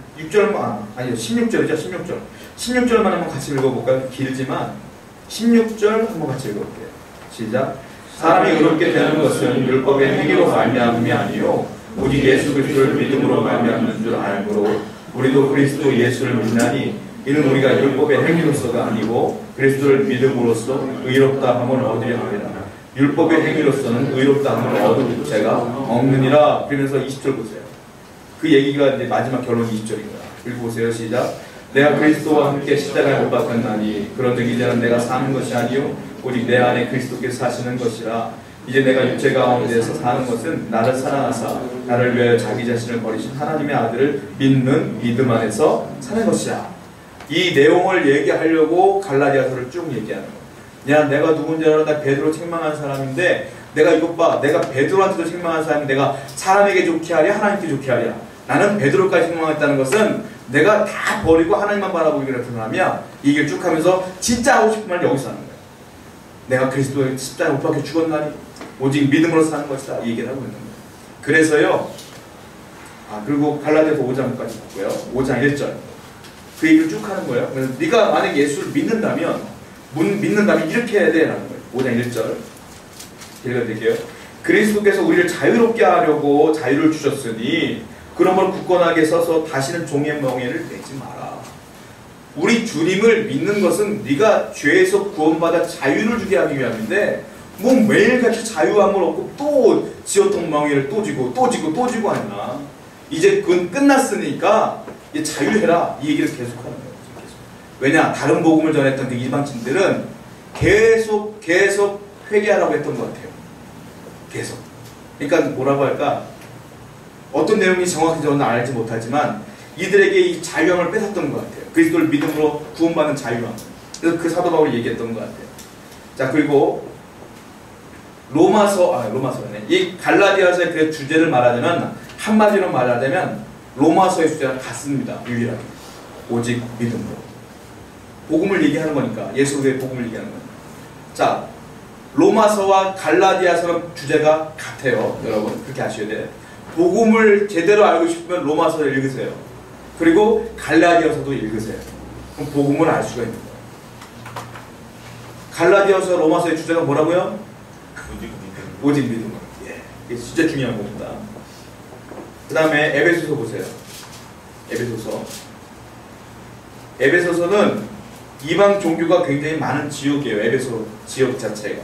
아니요 16절이죠. 16절만 한번 같이 읽어볼까요? 길지만 16절 한번 같이 읽어볼게요. 시작. 사람이 의롭게 되는 것은 율법의 행위로 말미암음이 아니요 오직 예수 그리스도를 믿음으로 말미암는 줄 알므로 우리도 그리스도 예수를 믿나니 이는 우리가 율법의 행위로서가 아니고 그리스도를 믿음으로써 의롭다 함을 얻으려 합니다. 율법의 행위로서는 의롭다 함을 얻을 자가 없느니라. 그러면서 20절 보세요. 그 얘기가 이제 마지막 결론 20절입니다. 읽어보세요. 시작. 내가 그리스도와 함께 십자가에 못 박혔나니 그런즉 이제는 내가 사는 것이 아니요 오직 내 안에 그리스도께서 사시는 것이라. 이제 내가 육체 가운데서 사는 것은 나를 사랑하사 나를 위하여 자기 자신을 버리신 하나님의 아들을 믿는 믿음 안에서 사는 것이야. 이 내용을 얘기하려고 갈라디아서를 쭉 얘기하는 거야. 야, 내가 누군지 알아? 나 베드로 책망한 사람인데 내가 이것 봐. 내가 베드로한테도 책망한 사람인데 내가 사람에게 좋게 하랴 하나님께 좋게 하랴. 나는 베드로까지 책망했다는 것은 내가 다 버리고 하나님만 바라보기로 했던 사람이야. 이 얘기를 쭉 하면서 진짜 하고 싶은 말 여기서 하는 거야. 내가 그리스도의 십자가에 못 박혀 죽었나니 오직 믿음으로 사는 것이다. 이 얘기를 하고 있는 거예요. 그래서요. 그리고 갈라디아서 5장까지 봤고요. 5장 1절. 그 얘기를 쭉 하는 거예요. 그래서 네가 만약 예수를 믿는다면 이렇게 해야 돼 라는 거예요. 5장 1절 읽어드릴게요. 그리스도께서 우리를 자유롭게 하려고 자유를 주셨으니 그러므로 굳건하게 서서 다시는 종의 멍에를 내지 마라. 우리 주님을 믿는 것은 네가 죄에서 구원받아 자유를 주게 하기 위함인데 뭐 매일같이 자유함을 얻고 또 지었던 멍에를 또 지고 하나. 이제 그건 끝났으니까 이제 자유해라. 이 얘기를 계속하는 거예요. 왜냐? 다른 복음을 전했던 그 이방신들은 계속 회개하라고 했던 것 같아요. 계속. 그러니까 뭐라고 할까? 어떤 내용이 정확히 저는 알지 못하지만 이들에게 이 자유함을 뺏었던 것 같아요. 그리스도를 믿음으로 구원받는 자유함. 그래서 그 사도 바울이 얘기했던 것 같아요. 자, 그리고 로마서네. 이 갈라디아서의 그 주제를 말하자면 한마디로 말하자면 로마서의 주제랑 같습니다. 유일하게. 오직 믿음으로. 복음을 얘기하는 거니까. 예수의 복음을 얘기하는 거니까. 자, 로마서와 갈라디아서는 주제가 같아요. 여러분 그렇게 아셔야 돼요. 복음을 제대로 알고 싶으면 로마서를 읽으세요. 그리고 갈라디아서도 읽으세요. 그럼 복음을 알 수가 있는 거예요. 갈라디아서 로마서의 주제가 뭐라고요? 오직 믿음으로. 예, 이게 진짜 중요한 겁니다. 그 다음에 에베소서 보세요. 에베소서는 이방 종교가 굉장히 많은 지역이에요. 에베소 지역 자체가.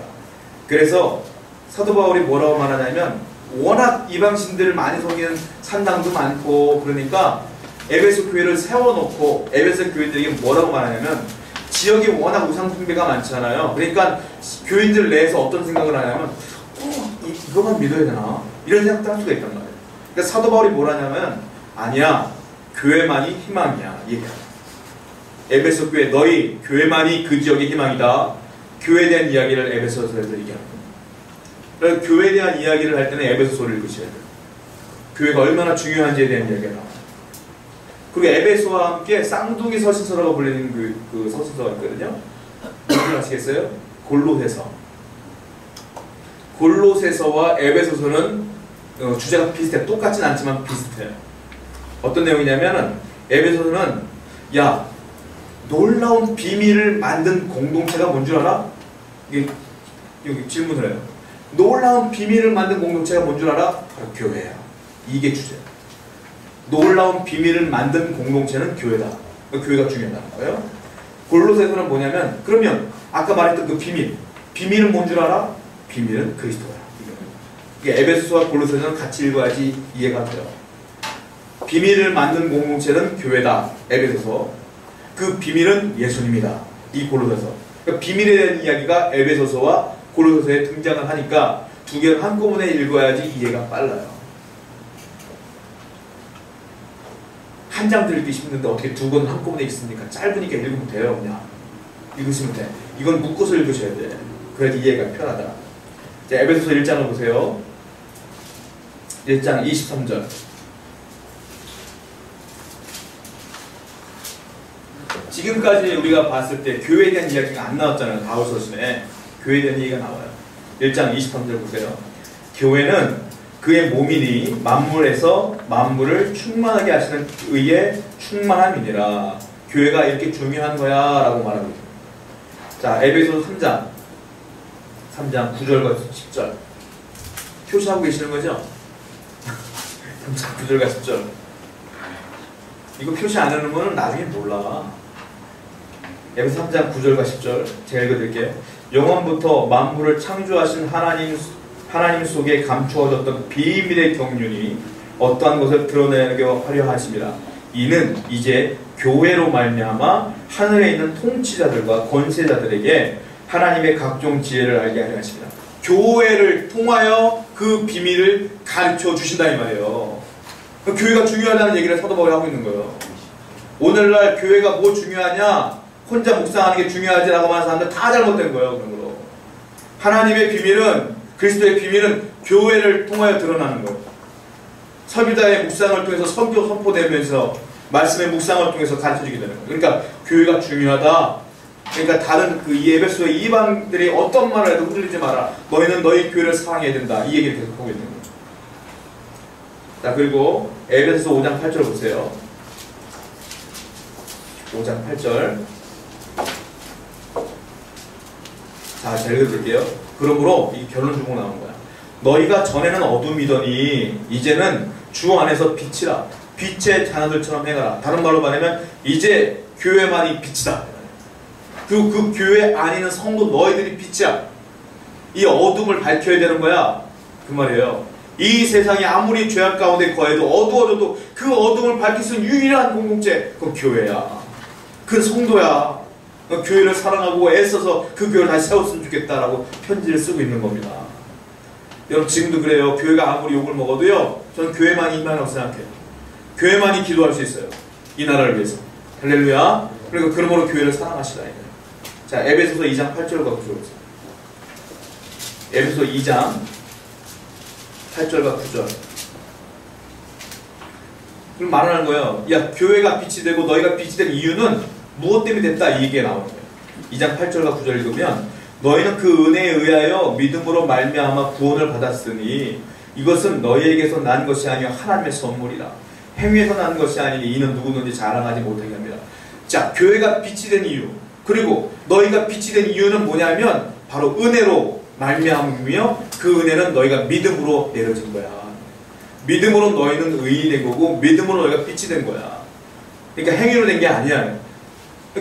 그래서 사도 바울이 뭐라고 말하냐면 워낙 이방신들을 많이 섬기는 산당도 많고 그러니까 에베소 교회를 세워놓고 에베소 교인들에게 뭐라고 말하냐면 지역에 워낙 우상 숭배가 많잖아요. 그러니까 교인들 내에서 어떤 생각을 하냐면 이거만 믿어야 되나? 이런 생각도 할 수가 있단 말이에요. 그러니까 사도 바울이 뭐라냐면 아니야. 교회만이 희망이야. 얘기야. 에베소 교회 너희 교회만이 그 지역의 희망이다. 교회에 대한 이야기를 에베소서에서 얘기합니다. 그래서 교회에 대한 이야기를 할 때는 에베소서를 읽으셔야 돼요. 교회가 얼마나 중요한지에 대한 이야기가 나와요. 그리고 에베소와 함께 쌍둥이 서신서라고 불리는 그 서신서가 있거든요. 무슨 아시겠어요? 골로새서. 골로새서와 에베소서는 주제가 비슷해. 똑같진 않지만 비슷해요. 어떤 내용이냐면은 에베소서는 야 놀라운 비밀을 만든 공동체가 뭔 줄 알아? 이게 여기 질문을 해요. 놀라운 비밀을 만든 공동체가 뭔 줄 알아? 바로 교회야. 이게 주제야. 놀라운 비밀을 만든 공동체는 교회다. 교회가 중요하다는 거예요. 골로새서는 뭐냐면 그러면 아까 말했던 그 비밀은 뭔 줄 알아? 비밀은 그리스도야. 이게 에베소서와 골로새서는 같이 읽어야지 이해가 돼요. 비밀을 만든 공동체는 교회다. 에베소서. 그 비밀은 예수님이다. 이 골로새서. 그러니까 비밀에 대한 이야기가 에베소서와 골로새서에 등장을 하니까 두 개를 한꺼번에 읽어야지 이해가 빨라요. 한 장 읽기 힘든데 어떻게 두 권을 한꺼번에 읽습니까? 짧으니까 읽으면 돼요. 그냥 읽으시면 돼. 이건 묶어서 읽으셔야 돼. 그래야지 이해가 편하다. 자, 에베소서 1장을 보세요. 1장 23절. 지금까지 우리가 봤을 때 교회에 대한 이야기가 안 나왔잖아요. 바울서신에 교회에 대한 얘기가 나와요. 1장 23절 보세요. 교회는 그의 몸이니 만물에서 만물을 충만하게 하시는 의의 충만함이니라. 교회가 이렇게 중요한 거야 라고 말하고 있어요. 자, 에베소서 3장 9절과 10절 표시하고 계시는 거죠? 3장 9절과 10절 이거 표시 안 해놓으면 나중에 몰라. 에베소 3장 9절과 10절 제가 읽어드릴게요. 영원부터 만물을 창조하신 하나님 속에 감추어졌던 비밀의 경륜이 어떠한 것을 드러내게 하려 하십니다. 이는 이제 교회로 말미암아 하늘에 있는 통치자들과 권세자들에게 하나님의 각종 지혜를 알게 하려 하십니다. 교회를 통하여 그 비밀을 가르쳐 주신다 이 말이에요. 교회가 중요하다는 얘기를 사도 바울이 하고 있는 거예요. 오늘날 교회가 뭐 중요하냐? 혼자 묵상하는 게 중요하지라고 하는 사람들 다 잘못된 거예요. 그런 거로. 하나님의 비밀은 그리스도의 비밀은 교회를 통하여 드러나는 거예요. 설교자의 묵상을 통해서 선교 선포되면서 말씀의 묵상을 통해서 가르쳐주게 되는 거예요. 그러니까 교회가 중요하다. 그러니까 다른 이 에베소의 이방들이 어떤 말을 해도 흔들리지 마라. 너희는 너희 교회를 사랑해야 된다. 이 얘기를 계속 하고 있는 거예요. 자, 그리고 에베소서 5장 8절 보세요. 5장 8절. 자, 잘 읽어드릴게요. 그러므로 이 결론 주고 나오는 거야. 너희가 전에는 어둠이더니 이제는 주 안에서 빛이라. 빛의 자녀들처럼 행하라. 다른 말로 말하면 이제 교회만이 빛이다. 그리고 그 교회 안에 있는 성도 너희들이 빛이야. 이 어둠을 밝혀야 되는 거야. 그 말이에요. 이 세상이 아무리 죄악 가운데 거해도 어두워져도 그 어둠을 밝힐 수 있는 유일한 공동체 그건 교회야. 그 성도야. 교회를 사랑하고 애써서 그 교회를 다시 세웠으면 좋겠다라고 편지를 쓰고 있는 겁니다. 여러분 지금도 그래요. 교회가 아무리 욕을 먹어도요. 저는 교회만이 희망이라고 생각해요. 교회만이 기도할 수 있어요. 이 나라를 위해서. 할렐루야. 그리고 그러므로 교회를 사랑하시라. 자, 에베소서 2장 8절과 9절. 에베소서 2장 8절과 9절. 그럼 말하는 거예요. 야, 교회가 빛이 되고 너희가 빛이 된 이유는 무엇 때문에 됐다 이 얘기가 나오는 거예요. 2장 8절과 9절 읽으면 너희는 그 은혜에 의하여 믿음으로 말미암아 구원을 받았으니 이것은 너희에게서 난 것이 아니요 하나님의 선물이라. 행위에서 난 것이 아니니 이는 누구든지 자랑하지 못하게 합니다. 자, 교회가 빛이 된 이유 그리고 너희가 빛이 된 이유는 뭐냐면 바로 은혜로 말미암으며 그 은혜는 너희가 믿음으로 내려진 거야. 믿음으로 너희는 의인이 된 거고 믿음으로 너희가 빛이 된 거야. 그러니까 행위로 된 게 아니야.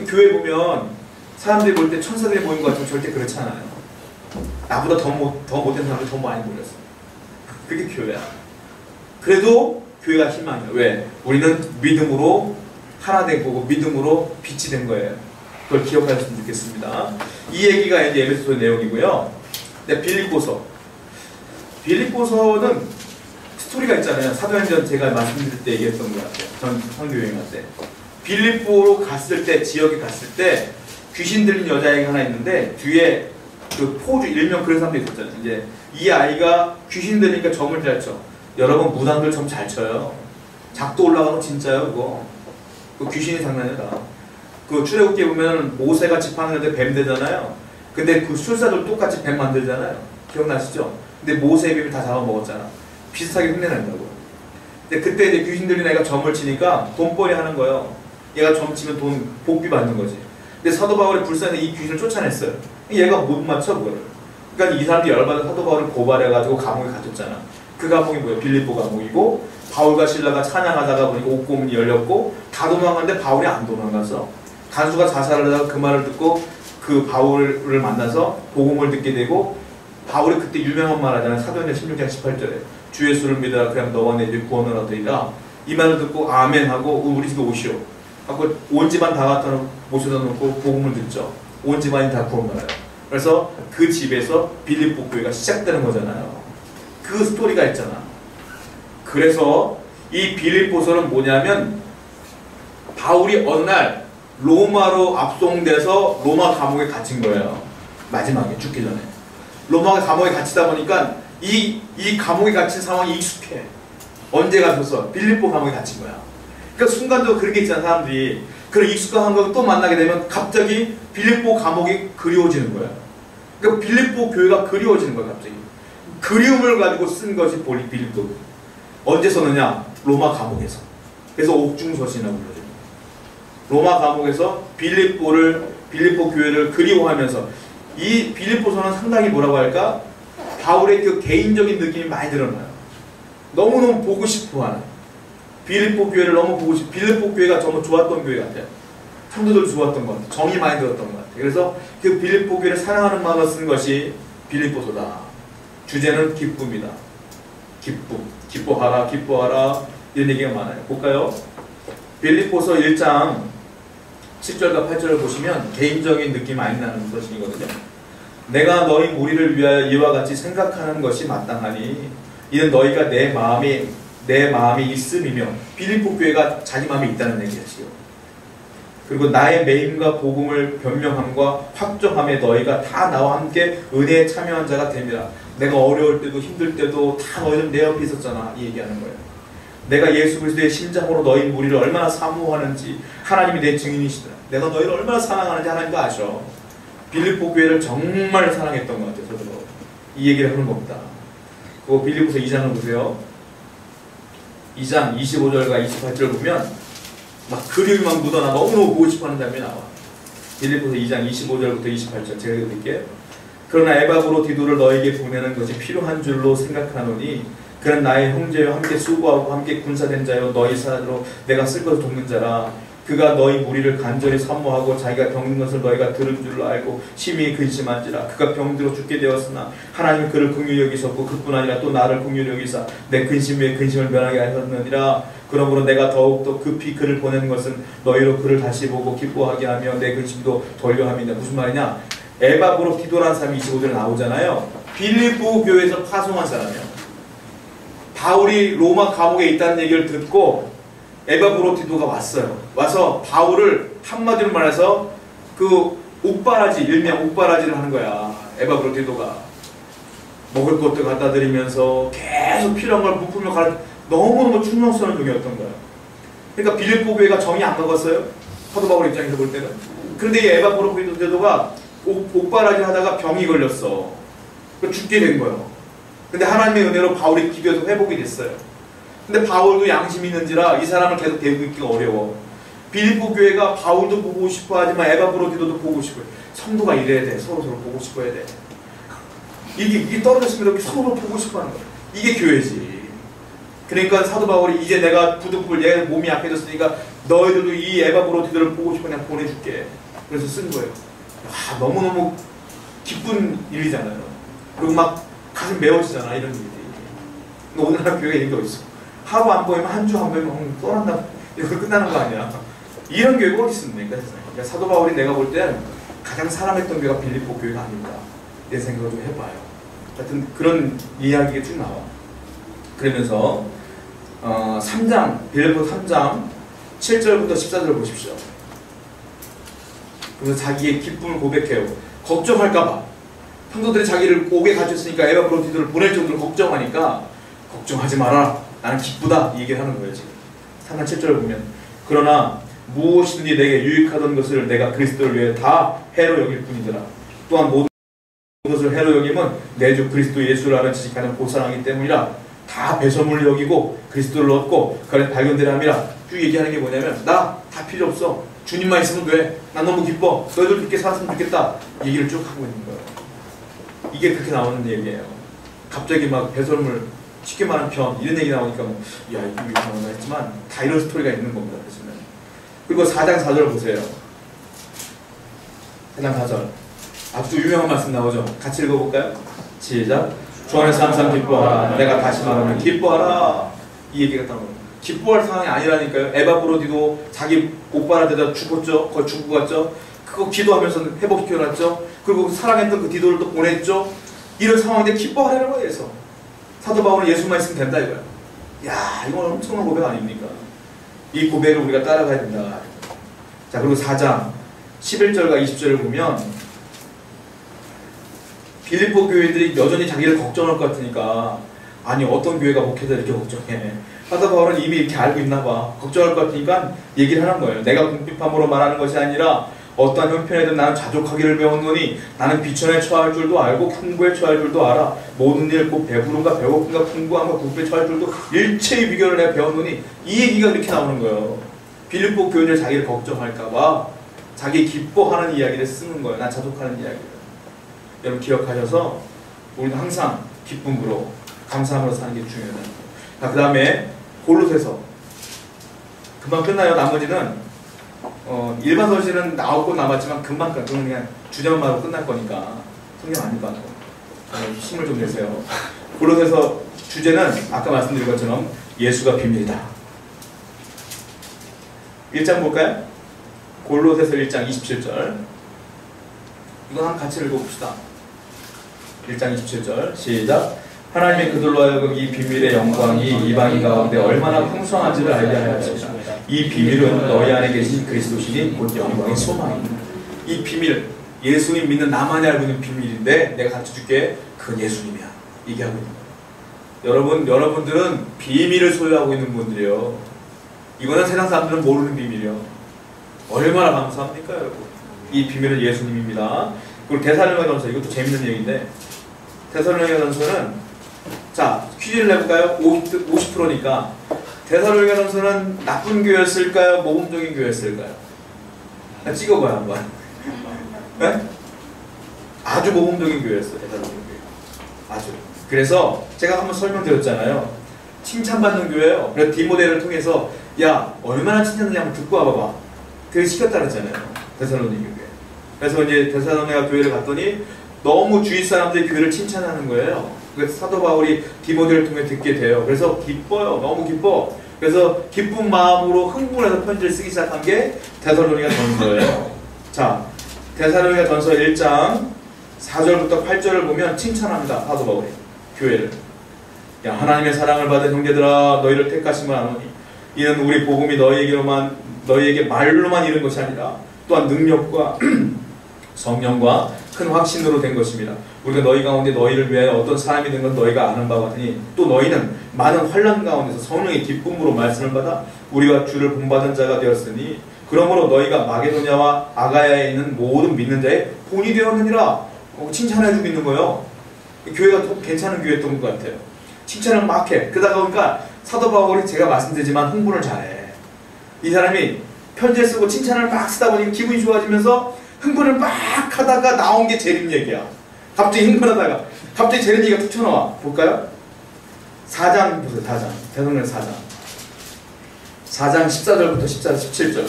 교회 보면 사람들이 볼 때 천사들이 모인 것 같으면 절대 그렇지 않아요. 나보다 더 못된 사람들이 더 많이 모였어. 그게 교회야. 그래도 교회가 희망이야. 왜? 우리는 믿음으로 하나 된 거고 믿음으로 빛이 된 거예요. 그걸 기억하셨으면 좋겠습니다. 이 얘기가 이제 에베소서의 내용이고요. 네, 빌립보서는 스토리가 있잖아요. 사도행전 제가 말씀드릴 때 얘기했던 것 같아요. 전 선교여행할 때. 빌립보로 갔을 때, 지역에 갔을 때 귀신 들린 여자애가 하나 있는데 뒤에 그 포주 일명 그런 사람도 있었잖아요. 이제 이 아이가 귀신 들리니까 점을 잘 쳐. 여러분 무당들 점 잘 쳐요. 작도 올라가면 진짜요 그거. 그 귀신이 장난이다. 그 출애굽기에 보면 모세가 지팡이한테 뱀 되잖아요. 근데 그 술사들 똑같이 뱀 만들잖아요. 기억나시죠? 근데 모세의 뱀이 다 잡아먹었잖아. 비슷하게 흉내낸다고. 근데 그때 이제 귀신 들린 애가 점을 치니까 돈벌이 하는 거예요. 얘가 점 치면 돈 복비 받는 거지. 근데 사도 바울이 불쌍해 이 귀신을 쫓아냈어요. 얘가 못 맞춰 그거를. 그러니까 이 사람들이 열받아 사도 바울을 고발해가지고 감옥에 갇혔잖아. 그 감옥이 뭐예요? 빌립보 감옥이고 바울과 실라가 찬양하다가 보니까 옥고문이 열렸고 다 도망갔는데 바울이 안 도망갔어. 간수가 자살을 하다가 그 말을 듣고 그 바울을 만나서 복음을 듣게 되고 바울이 그때 유명한 말 하잖아요. 사도행전 16장 18절에 주 예수를 믿어라 그럼 너와 내 집에 구원을 얻으리라. 이 말을 듣고 아멘 하고 우리 집에 오시오 하고 온 집안 다 갖다 모셔다 놓고 복음을 듣죠. 온 집안이 다 구원받아요. 그래서 그 집에서 빌립보 교회가 시작되는 거잖아요. 그 스토리가 있잖아. 그래서 이 빌립보서는 뭐냐면 바울이 어느 날 로마로 압송돼서 로마 감옥에 갇힌 거예요. 마지막에 죽기 전에. 로마 감옥에 갇히다 보니까 이 감옥에 갇힌 상황이 익숙해. 언제 갇혔어? 빌립보 감옥에 갇힌 거야. 그러니까 순간적으로 그런 게 있잖아 사람들이. 그런 익숙한 걸 또 만나게 되면 갑자기 빌립보 감옥이 그리워지는 거야. 그러니까 빌립보 교회가 그리워지는 거야 갑자기. 그리움을 가지고 쓴 것이 빌립보. 언제 썼느냐? 로마 감옥에서. 그래서 옥중서신이라고 불러요. 로마 감옥에서 빌립보 교회를 그리워하면서 이 빌립보서는 상당히 뭐라고 할까? 바울의 그 개인적인 느낌이 많이 드러나요. 너무너무 보고 싶어하는 빌립보 교회를 너무 보고 싶어. 빌립보 교회가 정말 좋았던 교회 같아요. 성도들 좋았던 것 같아요. 정이 많이 들었던 것 같아요. 그래서 그 빌립보 교회를 사랑하는 마음을 쓴 것이 빌립보서다. 주제는 기쁨이다. 기뻐하라 이런 얘기가 많아요. 볼까요? 빌립보서 1장 10절과 8절을 보시면 개인적인 느낌 많이 나는 것이거든요. 내가 너희 무리를 위하여 이와 같이 생각하는 것이 마땅하니 이는 너희가 내 마음에 있음이며 빌립보 교회가 자기 마음에 있다는 얘기하시요. 그리고 나의 매임과 복음을 변명함과 확정함에 너희가 다 나와 함께 은혜에 참여한 자가 됨이라. 내가 어려울 때도 힘들 때도 다 너희들 내 옆에 있었잖아. 이 얘기하는 거예요. 내가 예수 그리스도의 심장으로 너희 무리를 얼마나 사모하는지 하나님이 내 증인이시더라. 내가 너희를 얼마나 사랑하는지 하나님도 아셔. 빌립보 교회를 정말 사랑했던 것 같아요. 저도 이 얘기를 하는 겁니다. 그거 빌립보서 2장을 보세요. 2장 25절과 28절을 보면 막 그리움이 막 묻어나 너무너무 보고 싶어하는 장면이 나와. 빌립보서 2장 25절부터 28절 제가 읽어드릴게요. 그러나 에바브로디도를 너에게 보내는 것이 필요한 줄로 생각하노니 그는 나의 형제와 함께 수고하고 함께 군사된 자요 너희 사람으로 내가 쓸 것을 돕는 자라. 그가 너희 무리를 간절히 사모하고 자기가 병든 것을 너희가 들은 줄로 알고 심히 근심한지라. 그가 병들어 죽게 되었으나 하나님이 그를 긍휼히 여기셨고 그뿐 아니라 또 나를 긍휼히 여기사 내 근심 위에 근심을 면하게 하셨느니라. 그러므로 내가 더욱더 급히 그를 보내는 것은 너희로 그를 다시 보고 기뻐하게 하며 내 근심도 돌려함이다. 무슨 말이냐? 에바브로디도라는 사람이 25절에 나오잖아요. 빌립보 교회에서 파송한 사람이에요. 바울이 로마 감옥에 있다는 얘기를 듣고 에바브로디도가 왔어요. 와서 바울을 한마디로 말해서 그 옥바라지, 일명 옥바라지를 하는 거야. 에바브로디도가 먹을 것도 갖다 드리면서 계속 필요한 걸 부풀며 너무너무 충성스러운 종이었던 거야. 그러니까 빌립보 교회가 정이 안 먹었어요. 사도 바울 입장에서 볼 때는. 그런데 이 에바브로디도가 옥바라지 하다가 병이 걸렸어. 죽게 된 거예요. 근데 하나님의 은혜로 바울이 기도해서 회복이 됐어요. 근데 바울도 양심이 있는지라 이 사람을 계속 데리고 있기가 어려워. 빌립보 교회가 바울도 보고 싶어 하지만 에바브로디도도 보고 싶어요. 성도가 이래야 돼. 서로서로 보고 싶어야 돼. 이게 떨어졌으면 이렇게 서로 보고 싶어 하는 거야. 이게 교회지. 그러니까 사도 바울이 이제 내가 부득불 내 몸이 약해졌으니까 너희들도 이 에바브로디도를 보고 싶어 그냥 보내줄게. 그래서 쓴 거예요. 야, 너무너무 기쁜 일이잖아요. 그리고 막 가슴 메워지잖아 이런 일이. 근데 오늘날 교회가 이런 게 어딨어? 하루 안 보이면 한 주 안 보이면 떠난다. 이거 끝나는 거 아니야? 이런 교회가 어디 있습니까? 그러니까 사도 바울이 내가 볼 때 가장 사랑했던 교회가 빌립보 교회가 아닌가 내 생각을 좀 해봐요. 하여튼 그런 이야기가 쭉 나와. 그러면서 3장 빌립보 3장 7절부터 14절을 보십시오. 그래서 자기의 기쁨을 고백해요. 걱정할까봐 성도들이 자기를 옥에 갇혔으니까 에바브로디도를 보낼 정도로 걱정하니까 걱정하지 마라. 나는 기쁘다. 이 얘기를 하는 거예요. 지금 3장 7절을 보면 그러나 무엇이든지 내게 유익하던 것을 내가 그리스도를 위해 다 해로 여길 뿐이더라. 또한 모든 것을 해로 여김은 내 주 그리스도 예수를 아는 지식하는 보상하기 때문이라. 다 배설물로 여기고 그리스도를 얻고 그 안에 발견되라 함이라. 쭉 얘기하는 게 뭐냐면 나 다 필요 없어. 주님만 있으면 돼. 난 너무 기뻐. 너희들 그렇게 살았으면 좋겠다. 얘기를 쭉 하고 있는 거예요. 이게 그렇게 나오는 얘기예요. 갑자기 막 배설물 쉽게 말하면 변 이런 얘기 나오니까 뭐, 야 이거 이상하다 했지만 다 이런 스토리가 있는 겁니다. 그리고 4장 4절 보세요. 4장 4절 아주 유명한 말씀 나오죠. 같이 읽어볼까요? 시작. 주 안에서 항상 기뻐하라. 내가 다시 말하면 기뻐하라. 이 얘기가 나옵니다. 기뻐할 상황이 아니라니까요. 에바브로디도 자기 오빠라 대다 죽었죠. 거의 죽고 갔죠. 그거 기도하면서 회복시켜놨죠. 그리고 사랑했던 그 디도를 또 보냈죠. 이런 상황인데 기뻐하라는 거예요. 사도 바울은 예수만 있으면 된다 이거야. 야 이건 엄청난 고백 아닙니까? 이 고백을 우리가 따라가야 된다. 자 그리고 4장 11절과 20절을 보면 빌립보 교회들이 여전히 자기를 걱정할 것 같으니까 아니 어떤 교회가 목회자 이렇게 걱정해. 사도 바울은 이미 이렇게 알고 있나 봐. 걱정할 것 같으니까 얘기를 하는 거예요. 내가 궁핍함으로 말하는 것이 아니라 어떠한 형편에든 나는 자족하기를 배웠노니 나는 비천에 처할 줄도 알고 풍부에 처할 줄도 알아. 모든 일 곧 배부름과 배고픔과 풍부함과 궁핍에 처할 줄도 일체의 비결을 내가 배웠노니 이 얘기가 이렇게 나오는 거예요. 빌립보 교인들 자기를 걱정할까봐 자기 기뻐하는 이야기를 쓰는 거예요. 난 자족하는 이야기를. 여러분 기억하셔서 우리는 항상 기쁨으로 감사함으로 사는 게 중요해요. 자, 그 다음에 골로새서 금방 끝나요. 나머지는 일반 서신은 9권 남았지만 금방 그건 그냥 주제만 말하고 끝날 거니까 성경 안 읽어도 힘을 좀 내세요. 골로새서 주제는 아까 말씀드린 것처럼 예수가 비밀이다. 1장 볼까요? 골로새서 1장 27절 이거 한번 같이 읽어봅시다. 1장 27절 시작. 하나님의 그들로 하여금 이 비밀의 영광이 이방인 가운데 얼마나 풍성한지를 알게 하였습니다. 이 비밀은 너희 안에 계신 그리스도시니 곧 영광의 소망입니다. 이 비밀, 예수님 믿는 나만이 알고 있는 비밀인데 내가 가르쳐줄게. 그건 예수님이야. 얘기하고 있는 거예요. 여러분들은 비밀을 소유하고 있는 분들이에요. 이거는 세상 사람들은 모르는 비밀이요. 얼마나 감사합니까 여러분. 이 비밀은 예수님입니다. 그리고 데살로니가전서 이것도 재밌는 얘기인데 데살로니가전서는 자 퀴즈를 내볼까요? 50%니까 데살로니가전서는 나쁜 교회였을까요? 모범적인 교회였을까요? 찍어봐요 한번. 네? 아주 모범적인 교회였어요. 데살로니가 교회. 아주. 그래서 제가 한번 설명드렸잖아요. 칭찬받는 교회예요. 그래서 디모데를 통해서 야 얼마나 칭찬되냐 한번 듣고 와봐봐. 그게 시켰다 그랬잖아요. 데살로니가 교회. 그래서 이제 데살로니가 교회를 갔더니 너무 주위 사람들이 교회를 칭찬하는 거예요. 그래서 사도 바울이 디모데를 통해 듣게 돼요. 그래서 기뻐요. 너무 기뻐. 그래서 기쁜 마음으로 흥분해서 편지를 쓰기 시작한 게 데살로니가 전서예요. 자, 데살로니가 전서 1장 4절부터 8절을 보면 칭찬합니다. 사도 바울이 교회를. 야 하나님의 사랑을 받은 형제들아 너희를 택하심을 아노니 이는 우리 복음이 너희에게 말로만 이른 것이 아니라 또한 능력과 성령과 큰 확신으로 된 것입니다. 우리가 너희 가운데 너희를 위하여 어떤 사람이 된 건 너희가 아는 바와 같으니 또 너희는 많은 환난 가운데서 성령의 기쁨으로 말씀을 받아 우리가 주를 본받은 자가 되었으니 그러므로 너희가 마게도냐와 아가야에 있는 모든 믿는 자의 본이 되었느니라. 칭찬해주고 있는 거예요. 교회가 더 괜찮은 교회였던 것 같아요. 칭찬을 막 해. 그러다가 보니까 사도 바울이 제가 말씀드리지만 흥분을 잘해. 이 사람이 편지를 쓰고 칭찬을 막 쓰다 보니까 기분이 좋아지면서 흥분을 막 하다가 나온 게 재림 얘기야. 갑자기 흥분하다가 갑자기 재림 얘기가 툭 튀어나와. 볼까요? 4장 보세요. 4장. 데살로니가 4장. 4장 14절부터 17절.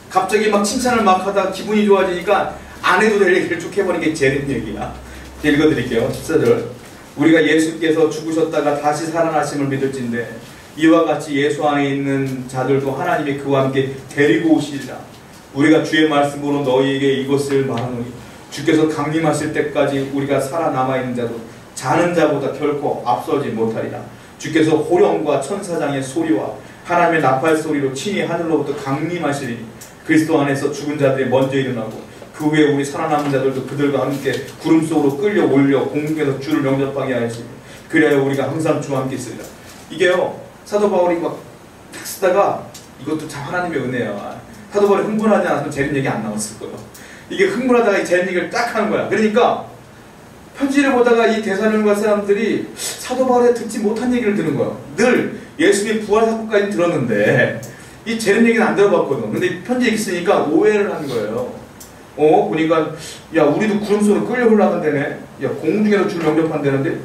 갑자기 막 칭찬을 막 하다가 기분이 좋아지니까 안 해도 될 얘기를 쭉 해버린 게 재림 얘기야. 읽어드릴게요. 14절. 우리가 예수께서 죽으셨다가 다시 살아나심을 믿을진데 이와 같이 예수 안에 있는 자들도 하나님이 그와 함께 데리고 오시리라. 우리가 주의 말씀으로 너희에게 이것을 말하노니 주께서 강림하실 때까지 우리가 살아남아 있는 자도 자는 자보다 결코 앞서지 못하리라. 주께서 호령과 천사장의 소리와 하나님의 나팔 소리로 친히 하늘로부터 강림하시리니 그리스도 안에서 죽은 자들이 먼저 일어나고 그 후에 우리 살아남은 자들도 그들과 함께 구름 속으로 끌려 올려 공중에서 주를 영접하게 하시니 그래야 우리가 항상 주와 함께 있으리라. 이게요, 사도 바울이 막 딱 쓰다가 이것도 참 하나님의 은혜야. 사도 바울이 흥분하지 않았으면 재림 얘기 안 나왔을 거예요. 이게 흥분하다가 이 재림 얘기를 딱 하는 거야. 그러니까 편지를 보다가 이 데살로니가 사람들이 사도 바울의 듣지 못한 얘기를 듣는 거야. 늘 예수님 부활 사건까지 들었는데 이 재림 얘기는 안 들어봤거든. 근데 편지 얘기 쓰니까 오해를 하는 거예요. 보니까 야 우리도 구름 속으로 끌려 올라간다네. 야 공중에서 주를 영접한다는데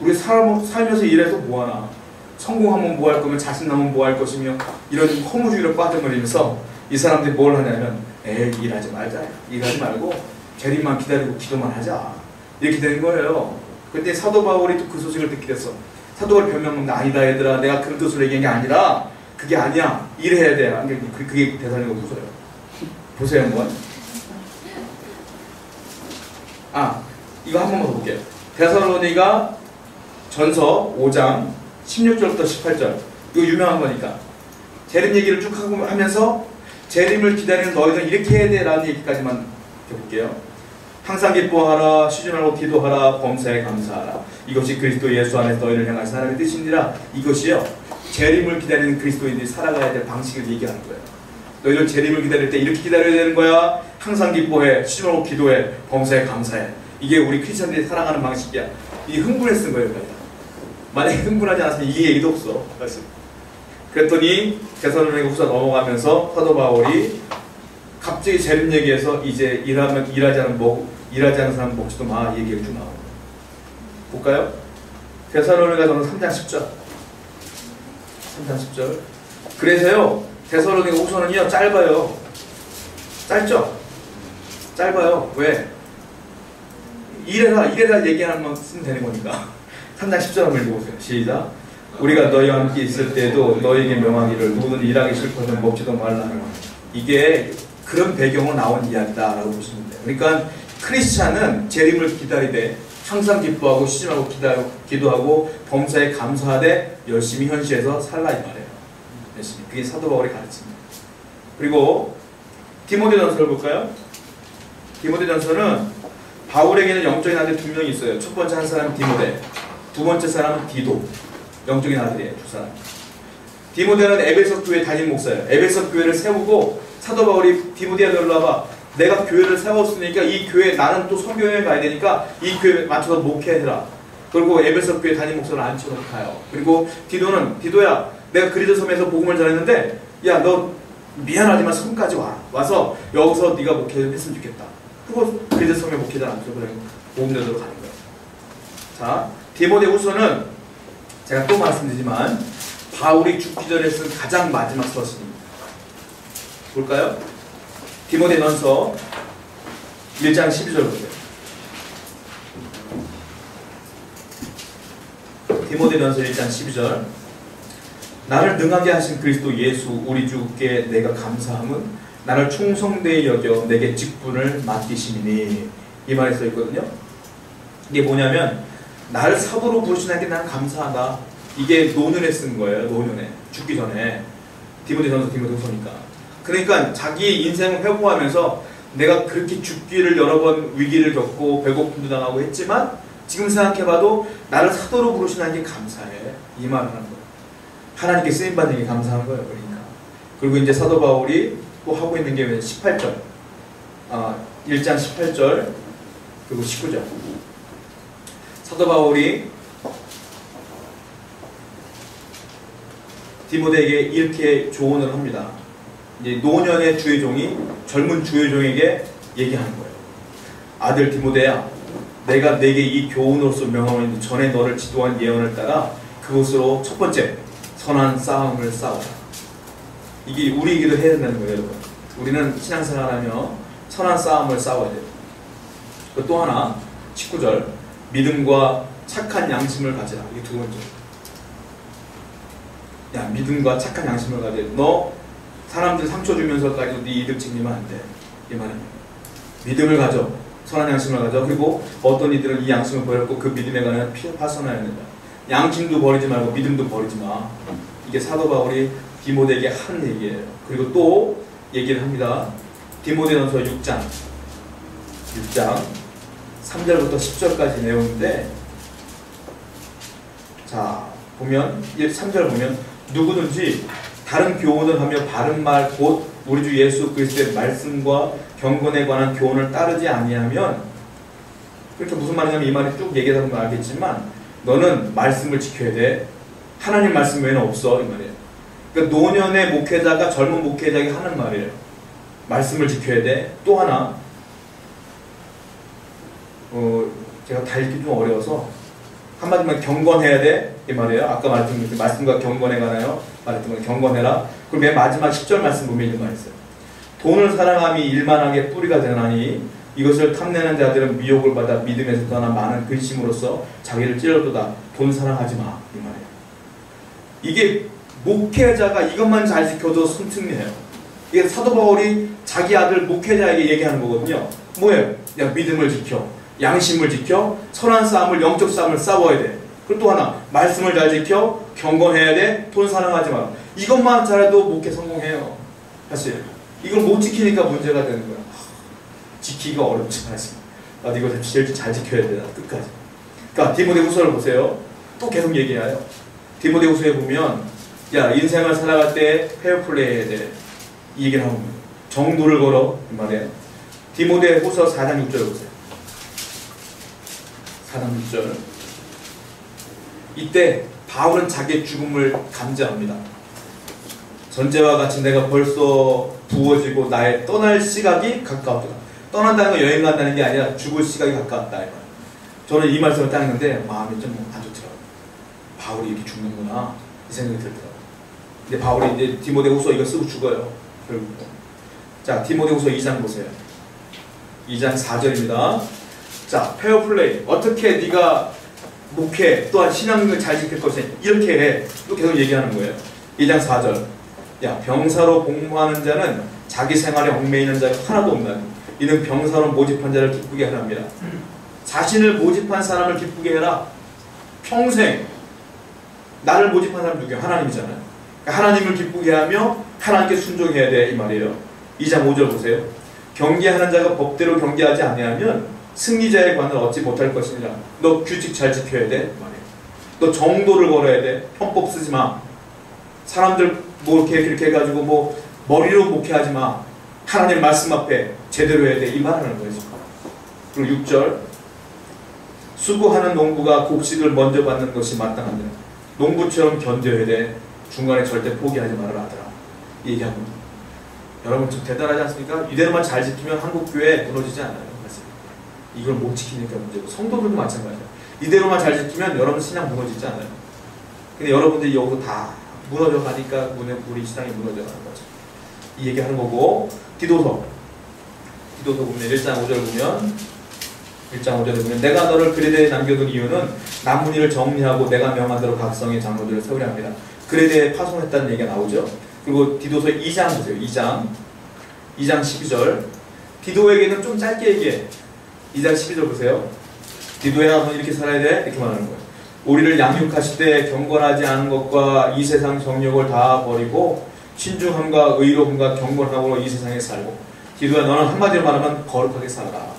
우리 살면서 일해서 뭐하나. 성공하면 뭐 할 거면 자신나면 뭐 할 것이며 이런 허무주의를 빠져버리면서 이 사람들이 뭘 하냐면 에이 일하지 말자. 일하지 말고 재림만 기다리고 기도만 하자. 이렇게 되는 거예요. 근데 사도 바울이 또 그 소식을 듣게 됐어. 사도 바울이 변명합니다. 아니다 얘들아, 내가 그런 뜻으로 얘기한 게 아니라 그게 아니야. 일해야 돼. 그게 데살로니가 후서예요. 보세요 한번. 이거 한 번만 더 볼게요. 데살로니가 전서 5장 16절부터 18절. 이거 유명한 거니까. 재림 얘기를 쭉 하면서 재림을 기다리는 너희들은 이렇게 해야 돼 라는 얘기까지만 해볼게요. 항상 기뻐하라, 쉬지 말고 기도하라, 범사에 감사하라. 이것이 그리스도 예수 안에서 너희를 향한 하나님의 뜻이니라. 이것이요, 재림을 기다리는 그리스도인들이 살아가야 될 방식을 얘기하는 거예요. 너희들 재림을 기다릴 때 이렇게 기다려야 되는 거야. 항상 기뻐해, 쉬지 말고 기도해, 범사에 감사해. 이게 우리 크리스천들이 살아가는 방식이야. 이 흥분에 쓴 거예요. 만약에 흥분하지 않았으면 이 얘기도 없어. 그랬더니 데살로니가 후서 넘어가면서 사도 바울이 갑자기 재림 얘기해서 이제 일하지 않는 사람 먹지도 마 얘기가 쭉 나와요. 볼까요? 데살로니가서 3장 10절. 3장 10절. 그래서요, 데살로니가 후서는요 짧아요. 짧죠? 짧아요. 왜? 이래라 얘기하는 만 쓰면 되는 거니까. 3장 10절 한번 읽어보세요. 시작. 우리가 너희와 함께 있을 때에도 너희에게 명하기를 누구든 일하기 싫거든 먹지도 말라. 이게 그런 배경으로 나온 이야기다라고 보시면 돼요. 그러니까 크리스찬은 재림을 기다리되 항상 기뻐하고 쉬지 말고 기도하고 범사에 감사하되 열심히 현시에서 살라 이 말이에요. 열심히. 그게 사도 바울이 가르칩니다. 그리고 디모데전서를 볼까요? 디모데전서는 바울에게는 영적인 아들 두 명이 있어요. 첫 번째 한 사람은 디모데, 두 번째 사람은 디도. 영적인 아들이에요. 두 사람. 디모데는 에베소 교회 담임 목사예요. 에베소 교회를 세우고 사도 바울이 디모데야 놀러 와봐. 내가 교회를 세웠으니까 이 교회 나는 또 선교여행 가야 되니까 이 교회에 맞춰서 목회해라. 그리고 에베소 교회 담임 목사를 앉혀서 가요. 그리고 디도야 내가 그리스 섬에서 복음을 전했는데 야 너 미안하지만 섬까지 와서 여기서 네가 목회를 했으면 좋겠다. 그리고 그리스 섬에 목회자 앉혀서 복음 전도로 가는 거예요. 자, 디모데 후서는 제가 또 말씀드리지만 바울이 죽기 전에 쓴 가장 마지막 서신입니다. 볼까요? 디모데전서 1장 12절 보세요. 디모데전서 1장 12절. 나를 능하게 하신 그리스도 예수 우리 주께 내가 감사함은 나를 충성되이 여겨 내게 직분을 맡기심이니. 이 말이 써 있거든요. 이게 뭐냐면 나를 사도로 부르시는 게 나는 감사하다. 이게 노년에 쓴 거예요. 노년에. 죽기 전에. 디모데전서 디모데후서니까. 그러니까 자기 인생을 회고하면서 내가 그렇게 죽기를 여러 번 위기를 겪고 배고픔도 당하고 했지만 지금 생각해봐도 나를 사도로 부르시는 게 감사해. 이 말을 하는 거예요. 하나님께 쓰임받는 게 감사한 거예요. 그러니까. 그리고 이제 사도 바울이 또 하고 있는 게 18절. 1장 18절 그리고 19절. 사도 바울이 디모데에게 이렇게 조언을 합니다. 이제 노년의 주의종이 젊은 주의종에게 얘기하는 거예요. 아들 디모데야, 내가 내게 이 교훈으로서 명하노니 전에 너를 지도한 예언을 따라 그것으로 첫 번째 선한 싸움을 싸우라. 이게 우리에게도 해야 된다는 거예요, 여러분. 우리는 신앙생활하며 선한 싸움을 싸워야 돼요. 또 하나 19절 믿음과 착한 양심을 가지라. 이게 두 번째. 야, 믿음과 착한 양심을 가져. 너 사람들 상처 주면서까지도 네 이득 챙기면 안 돼. 이 말입니다. 믿음을 가져. 선한 양심을 가져. 그리고 어떤 이들은 이 양심을 버렸고 그 믿음에 관한 파선해야 된다. 양심도 버리지 말고 믿음도 버리지 마. 이게 사도 바울이 디모데에게 하는 얘기예요. 그리고 또 얘기를 합니다. 디모데전서 6장 3절부터 10절까지 내용인데, 자 보면 3절 보면 누구든지 다른 교훈을 하며 바른 말 곧 우리 주 예수 그리스도의 말씀과 경건에 관한 교훈을 따르지 아니하면, 그렇게 무슨 말이냐면 이 말이 쭉 얘기하다 보면 알겠지만 너는 말씀을 지켜야 돼. 하나님 말씀 외에는 없어 이 말이에요. 그러니까 노년의 목회자가 젊은 목회자에게 하는 말이에요. 말씀을 지켜야 돼. 또 하나 제가 다 읽기 좀 어려워서 한마디만 경건해야 돼 이 말이에요. 아까 말했던 말씀과 경건에 관하여 말했던 건 경건해라. 그리고 맨 마지막 10절 말씀 보면 이런 말이 있어요. 돈을 사랑함이 일만하게 뿌리가 되나니 이것을 탐내는 자들은 미혹을 받아 믿음에서 떠나 많은 근심으로써 자기를 찔러도다. 돈 사랑하지 마 이 말이에요. 이게 목회자가 이것만 잘 지켜도 순특리해요. 이게 사도 바울이 자기 아들 목회자에게 얘기하는 거거든요. 뭐예요? 야, 믿음을 지켜, 양심을 지켜, 선한 싸움을, 영적 싸움을 싸워야 돼. 그리고 또 하나, 말씀을 잘 지켜, 경건해야 돼, 돈 사랑하지 마. 이것만 잘해도 목회 성공해요. 사실 이걸 못 지키니까 문제가 되는 거야. 지키기가 어렵지 않습니다. 나도 이거 제일 잘 지켜야 돼, 끝까지. 그러니까 디모데후서를 보세요. 또 계속 얘기해요. 디모데후서에 보면 야, 인생을 살아갈 때 페어플레이 해야 돼. 이 얘기를 하고 있는 거예요. 정도를 걸어 이 말이에요. 디모데후서 4장 6절 보세요. 4장 6절. 이때 바울은 자기의 죽음을 감지합니다. 전제와 같이 내가 벌써 부어지고 나의 떠날 시각이 가까웠다. 떠난다는 건 여행 간다는 게 아니라 죽을 시각이 가까웠다. 이 말. 저는 이 말씀을 딱 했는데 마음이 좀 안 좋더라고요. 바울이 이렇게 죽는구나 이 생각이 들더라고요. 근데 바울이 이제 디모데후서 이거 쓰고 죽어요. 결국. 자, 디모데후서 2장 보세요. 2장 4절입니다. 자, 페어플레이. 어떻게 네가 목회 또한 신앙을 잘 지킬 것이냐 이렇게 해. 또 계속 얘기하는 거예요. 2장 4절. 야, 병사로 복무하는 자는 자기 생활에 얽매이는 자가 하나도 없나니 이는 병사로 모집한 자를 기쁘게 하랍니다. 자신을 모집한 사람을 기쁘게 해라. 평생 나를 모집한 사람 누구야? 하나님이잖아요. 그러니까 하나님을 기쁘게 하며 하나님께 순종해야 돼 이 말이에요. 2장 5절 보세요. 경계하는 자가 법대로 경계하지 아니하면 승리자의 관을 얻지 못할 것이니라. 너 규칙 잘 지켜야 돼 말이에요. 너 정도를 걸어야 돼. 편법 쓰지 마. 사람들 뭐 이렇게 해가지고 뭐 머리로 목회하지 마. 하나님 말씀 앞에 제대로 해야 돼 이 말하는 거예요. 그리고 6절. 수고하는 농부가 곡식을 먼저 받는 것이 마땅한데 농부처럼 견뎌야 돼. 중간에 절대 포기하지 말아라 하더라. 얘기하고. 여러분 좀 대단하지 않습니까? 이대로만 잘 지키면 한국교회 무너지지 않아요. 이걸 못 지키니까 문제고 성도들도 마찬가지예요. 이대로만 잘 지키면 여러분 신앙 무너지지 않아요. 근데 여러분들이 여기서 다 무너져 가니까 우리 신앙이 무너져 가는 거죠. 이 얘기하는 거고. 디도서 보면 1장 5절 보면 1장 5절에 보면 내가 너를 그레데에 남겨둔 이유는 남은 일을 정리하고 내가 명한 대로 각성의 장로들을 세우려 합니다. 그레데에 파송했다는 얘기가 나오죠. 그리고 디도서 2장 보세요. 2장 12절. 디도에게는 좀 짧게 얘기해. 2장 12절 보세요. 디도야 너 이렇게 살아야 돼? 이렇게 말하는 거예요. 우리를 양육하실 때 경건하지 않은 것과 이 세상 정욕을 다 버리고 신중함과 의로움과 경건함으로 이 세상에 살고. 디도야 너는 한마디로 말하면 거룩하게 살아라.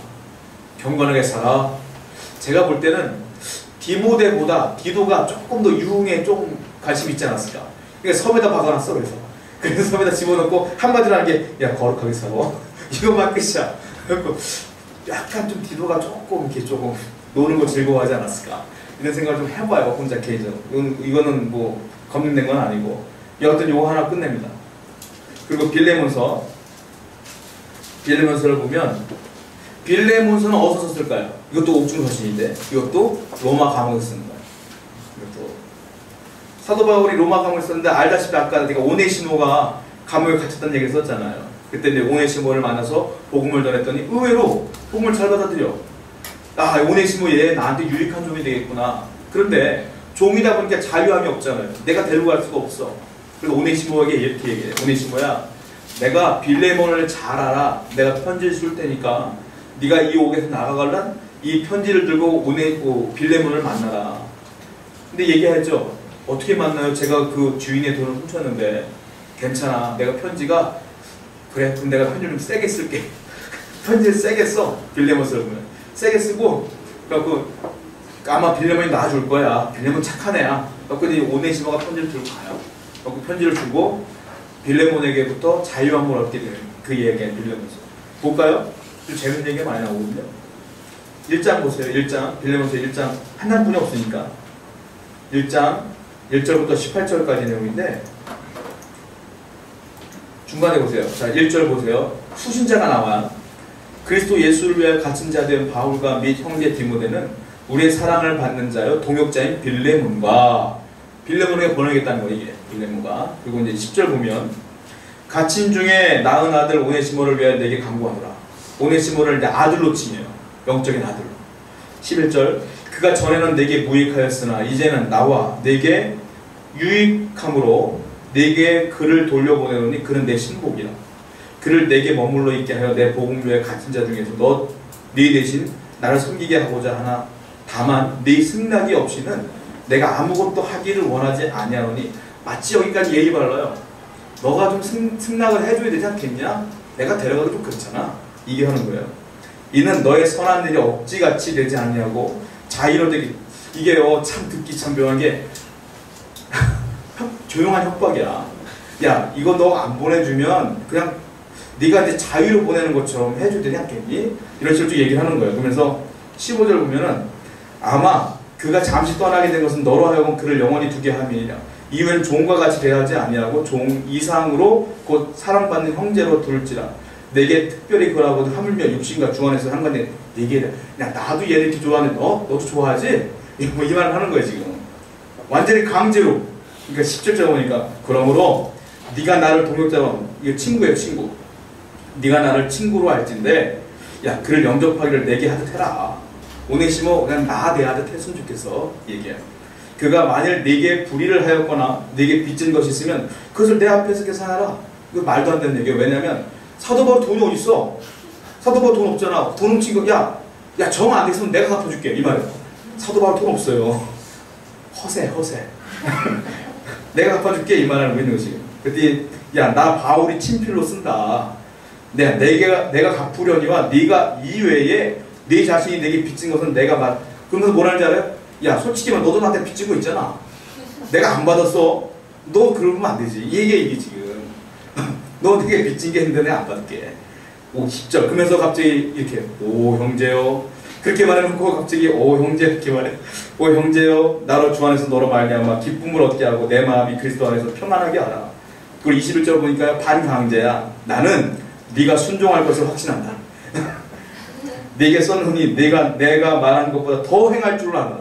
경건하게 살아. 제가 볼 때는 디모데보다 디도가 조금 더 유흥에 좀 관심이 있지 않았을까. 그러니까 섭에다 박아놨어. 그래서 섭에다 집어넣고 한마디로 하는 게 야 거룩하게 살아. 이거만 끝이야. 약간 좀 디도가 조금 노는 거 즐거워하지 않았을까 이런 생각을 좀 해봐요. 혼자 개인적으로. 이거는 뭐 검증된 건 아니고 여하튼 요거 하나 끝냅니다. 그리고 빌레몬서를 보면 빌레몬서는 어디서 썼을까요? 이것도 옥중서신인데 이것도 로마 감옥에서 쓰는 거예요. 이것도 사도 바울이 로마 감옥에 썼는데 알다시피 아까 내가 오네시모가 감옥에 갇혔다는 얘기를 썼잖아요. 그때 이제 오네시모를 만나서 복음을 전했더니 의외로 복음을 잘 받아들여. 아, 오네시모 얘 나한테 유익한 종이 되겠구나. 그런데 종이다 보니까 자유함이 없잖아요. 내가 데리고 갈 수가 없어. 그래서 오네시모에게 이렇게 얘기해. 오네시모야, 내가 빌레몬을 잘 알아. 내가 편지를 쓸 테니까 네가 이 옥에서 나가갈란 이 편지를 들고 빌레몬을 만나라. 근데 얘기하죠. 어떻게 만나요? 제가 그 주인의 돈을 훔쳤는데. 괜찮아. 내가 편지가 그래. 그럼 내가 편지를 좀 세게 쓸게. 편지를 세게 써. 빌레몬 쓰면 세게 쓰고 그래갖고 아마 빌레몬이 놔줄 거야. 빌레몬 착한 애야. 그래갖고 오네시모가 편지를 들고 가요. 그래갖고 편지를 주고 빌레몬에게부터 자유함을 얻게 되는 그 얘기에 빌레몬서 볼까요? 좀 재밌는 얘기가 많이 나오거든요. 1장 보세요. 1장 빌레몬서 1장 한 분이 없으니까 1장 1절부터 18절까지 내용인데 중간에 보세요. 자, 1절 보세요. 수신자가 나와 그리스도 예수를 위하여 갇힌 자 된 바울과 및 형제 디모데는 우리의 사랑을 받는 자요 동역자인 빌레몬에게 보내겠다는 거예요. 이게 빌레몬가. 그리고 이제 10절 보면 갇힌 중에 낳은 아들 오네시모를 위하여 내게 간구하노라. 오네시모를 이제 아들로 칭해요. 영적인 아들로. 11절 그가 전에는 내게 무익하였으나 이제는 나와 내게 유익함으로 내게 그를 돌려보내노니 그는 내 신복이라. 그를 내게 머물러 있게 하여 내 복음교회 갇힌 자 중에서 네 대신 나를 섬기게 하고자 하나 다만 네 승낙이 없이는 내가 아무것도 하기를 원하지 아니하노니. 마치 여기까지 예의 발라요. 너가 좀 승낙을 해줘야 되지 않겠냐? 내가 데려가도 좀 그렇잖아. 이게 하는 거예요. 이는 너의 선한 일이 억지같이 되지 아니하고 자의로 되기. 이게요 참 듣기 참 묘하게 조용한 협박이야. 야, 이거 너 안 보내주면 그냥 네가 이제 자유로 보내는 것처럼 해줘야 되지 않겠니? 이런 식으로 얘기를 하는 거예요. 그러면서 15절 보면은 아마 그가 잠시 떠나게 된 것은 너로 하여금 그를 영원히 두게 함이니라. 이후에는 종과 같이 대하지 아니하고 종 이상으로 곧 사랑받는 형제로 둘지라. 내게 특별히 그러하고 하물며 육신과 주 안에서 한 건데 내게 야 나도 얘를 이렇게 좋아하는데 너도 좋아하지? 뭐 이 말을 하는 거예요 지금. 완전히 강제로. 그러니까 10절째 보니까 그러므로 네가 나를 동역자로 이거 친구예요 친구. 네가 나를 친구로 할진데 야 그를 영접하기를 내게 하듯 해라. 오네시모 그냥 나 대하듯 했으면 좋겠어. 얘기해. 그가 만일 네게 불의를 하였거나 네게 빚진 것이 있으면 그것을 내 앞에서 계산하라. 이거 말도 안 되는 얘기예요. 왜냐면 사도 바울 돈이 어디 있어? 사도 바울 돈 없잖아. 돈 훔친 거 야 정 안 됐으면 내가 갚아줄게 이 말이야. 사도 바울 돈 없어요. 허세 내가 갚아줄게 이 말을 하고 있는 것이. 그때 야 나 바울이 친필로 쓴다. 내가 갚으려니와 네가 이외에 네 자신이 내게 빚진 것은 내가 그러면서 뭐라는지 알아요? 야 솔직히 말 너도 나한테 빚진 거 있잖아. 내가 안 받았어. 너 그러면 안 되지. 이게 지금 너 내게 빚진 게 있는데 내가 안 받을게. 10절 그러면서 갑자기 이렇게 오 형제요 그렇게 말해놓고 갑자기 오 형제 이렇게 말해. 오 형제요 나로 주 안에서 너로 말미암아 기쁨을 얻게 하고 내 마음이 그리스도 안에서 평안하게 하라. 그리고 21절 보니까 반강제야. 나는 네가 순종할 것을 확신한다. 네게 썼느니 내가 말하는 것보다 더 행할 줄 알아.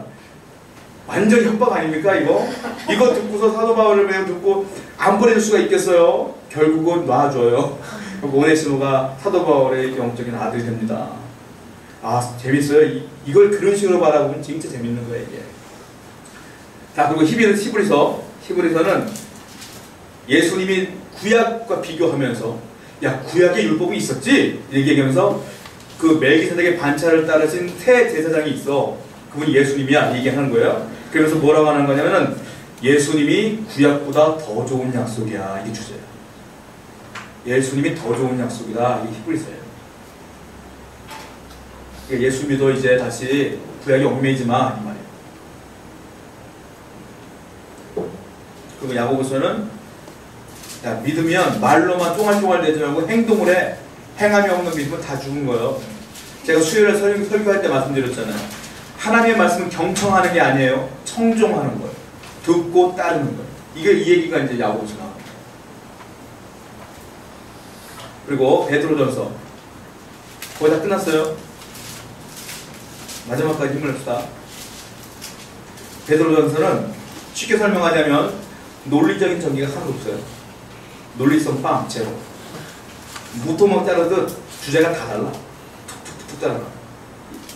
완전 협박 아닙니까 이거? 이거 듣고서 사도 바울을 매우 듣고 안 보내줄 수가 있겠어요? 결국은 놔줘요. 오네시모가 사도 바울의 영적인 아들이 됩니다. 아 재밌어요. 이걸 그런 식으로 바라보면 진짜 재밌는 거예요 이게. 자 그리고 히브리서는 예수님이 구약과 비교하면서 야 구약의 율법이 있었지? 이렇게 얘기하면서 그 멜기세덱의 반차를 따르신 새 제사장이 있어. 그분이 예수님이야 얘기하는 거예요. 그러면서 뭐라고 하는 거냐면은 예수님이 구약보다 더 좋은 약속이야. 이게 주제야. 예수님이 더 좋은 약속이다. 이게 히브리서예요. 그러니까 예수 믿어 이제 다시 구약이 얽매이지 마 이 말이에요. 그리고 야고보서는 야 믿으면 말로만 쫑알쫑알 대지 말고 행동을 해. 행함이 없는 믿음은 다 죽은 거예요. 제가 수요일에 설교할 때 말씀드렸잖아요. 하나님의 말씀은 경청하는 게 아니에요. 청종하는 거예요. 듣고 따르는 거예요. 이게 이 얘기가 이제 야고보서 나옵니다. 그리고 베드로전서 거의 다 끝났어요. 마지막까지 힘을 냅시다. 베드로전서는 쉽게 설명하자면 논리적인 전개가 하나도 없어요. 논리성 빵 제로. 무토막 자르듯 주제가 다 달라. 툭툭툭 달라.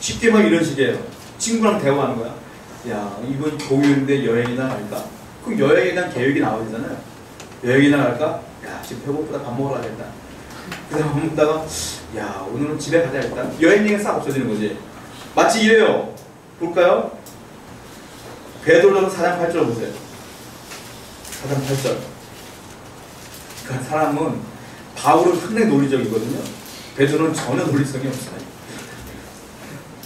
쉽게 막 이런 식이에요. 친구랑 대화하는 거야. 야, 이번 공휴일인데 여행이나 갈까? 그럼 여행에 대한 계획이 나와야 되잖아요. 여행이나 갈까? 야, 지금 배고프다. 밥 먹으러 가야겠다. 그 다음 밥 먹다가 야, 오늘은 집에 가자 일단. 여행 얘기가 싹 없어지는 거지. 마치 이래요. 볼까요? 베드로전서 4장 8절 보세요. 4장 8절. 그러니까 사람은 바울은 상당히 논리적이거든요. 베드로는 전혀 논리성이 없어요.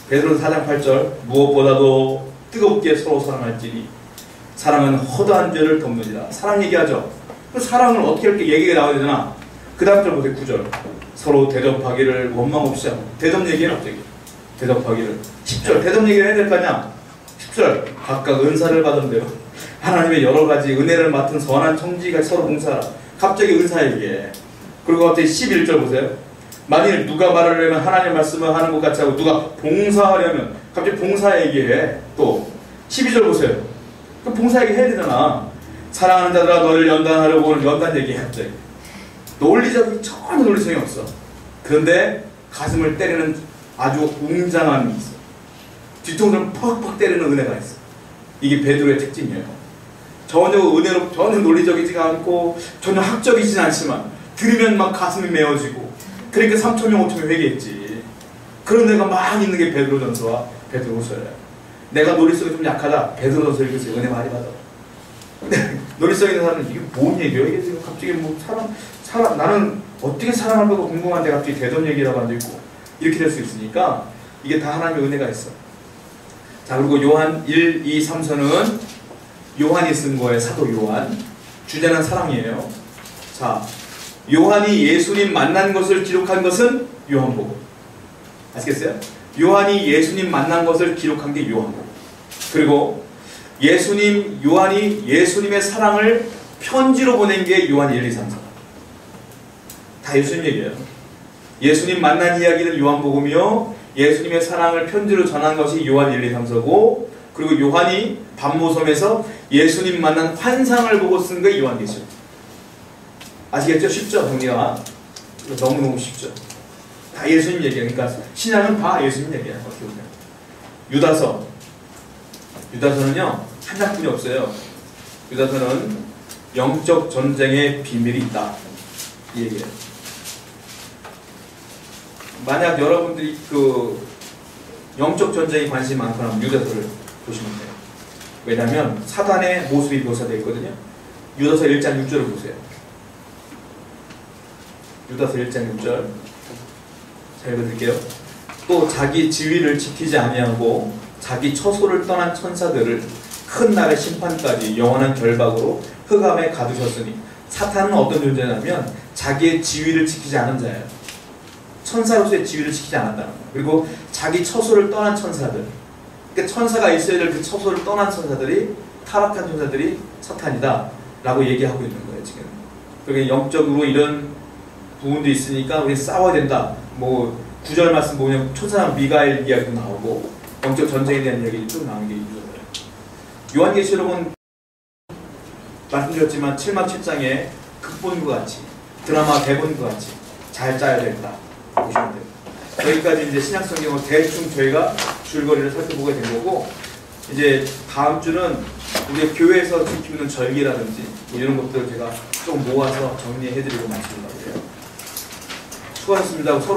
베드로 4장 8절. 무엇보다도 뜨겁게 서로 사랑할지니 사랑은 허다한 죄를 덮느니라. 사랑 얘기하죠. 그 사랑을 어떻게 이렇게 얘기가 나와야 되나? 그 다음 절 보세요. 9절. 서로 대접하기를 원망 없이 하고. 대접 얘기는 갑자기. 대접하기를. 10절. 대접 얘기를 해야 될 거 아니야? 10절. 각각 은사를 받은 대로 하나님의 여러 가지 은혜를 맡은 선한 청지가 서로 봉사하라. 갑자기 은사 얘기해. 그리고 갑자기 11절 보세요. 만일 누가 말하려면 하나님의 말씀을 하는 것 같이 하고 누가 봉사하려면 갑자기 봉사 얘기해. 또 12절 보세요. 그 봉사 얘기 해야 되잖아. 사랑하는 자들아 너를 연단하려고 하는 연단 얘기해. 갑자기 논리적인 전혀 논리성이 없어. 그런데 가슴을 때리는 아주 웅장함이 있어. 뒤통수를 퍽퍽 때리는 은혜가 있어. 이게 베드로의 특징이에요. 전혀 은혜로, 전혀 논리적이지가 않고 전혀 학적이진 않지만 들으면 막 가슴이 메어지고. 그러니까 3,000명 5,000명 회개했지. 그런 애가 막 있는 게 베드로전서와 베드로후서예요. 내가 논리성이 좀 약하다. 베드로전서 읽으세요. 은혜 많이 받아. 근데 논리성 있는 사람은 이게 뭔 얘기야? 이게 지금 갑자기 뭐 사람 나는 어떻게 사랑할 거가 궁금한데 갑자기 대전 얘기라고 앉아있고 이렇게 될 수 있으니까 이게 다 하나님의 은혜가 있어. 자, 그리고 요한 1, 2, 3서는 요한이 쓴 거예요. 사도 요한. 주제는 사랑이에요. 자, 요한이 예수님 만난 것을 기록한 것은 요한복음. 아시겠어요? 요한이 예수님 만난 것을 기록한 게 요한복음. 그리고 요한이 예수님의 사랑을 편지로 보낸 게 요한 1, 2, 3서. 다 예수님 얘기예요. 예수님 만난 이야기는 요한복음이요. 예수님의 사랑을 편지로 전한 것이 요한 1, 2, 3서고, 그리고 요한이 반모섬에서 예수님 만난 환상을 보고 쓴 게 요한계시록. 아시겠죠? 쉽죠? 정리가 너무너무 쉽죠. 다 예수님 얘기예요. 그러니까 신앙은 다 예수님 얘기예요. 어떻게 보면. 유다서는요 한 장뿐이 없어요. 유다서는 영적 전쟁의 비밀이 있다 이 얘기예요. 만약 여러분들이 그 영적 전쟁에 관심이 많거나 유다서를 보시면 돼요. 왜냐하면 사단의 모습이 묘사되어 있거든요. 유다서 1장 6절을 보세요. 유다서 1장 6절 잘 읽어드릴게요. 또 자기 지위를 지키지 아니하고 자기 처소를 떠난 천사들을 큰 날의 심판까지 영원한 결박으로 흑암에 가두셨으니, 사탄은 어떤 존재냐면 자기의 지위를 지키지 않은 자예요. 천사로서의 지위를 지키지 않았다는 거예요. 그리고 자기 처소를 떠난 천사들, 그러니까 천사가 있어야 될 그 처소를 떠난 천사들이, 타락한 천사들이 사탄이다 라고 얘기하고 있는 거예요 지금. 그러니까 영적으로 이런 부분도 있으니까 우리 싸워야 된다. 뭐 9절 말씀 보면 천사 미가엘 이야기도 나오고 영적 전쟁에 대한 이야기도 쭉 나오는 게 있어요. 요한계시록은 말씀드렸지만 7막 7장에 극본과 같이, 드라마 대본과 같이 잘 짜야 된다 보시면 돼요. 여기까지 이제 신약성경을 대충 저희가 줄거리를 살펴보게 된 거고, 이제 다음 주는 우리 교회에서 지키는 절기라든지 뭐 이런 것들을 제가 좀 모아서 정리해드리고 말씀드리려고 해요. 수고하셨습니다. 서로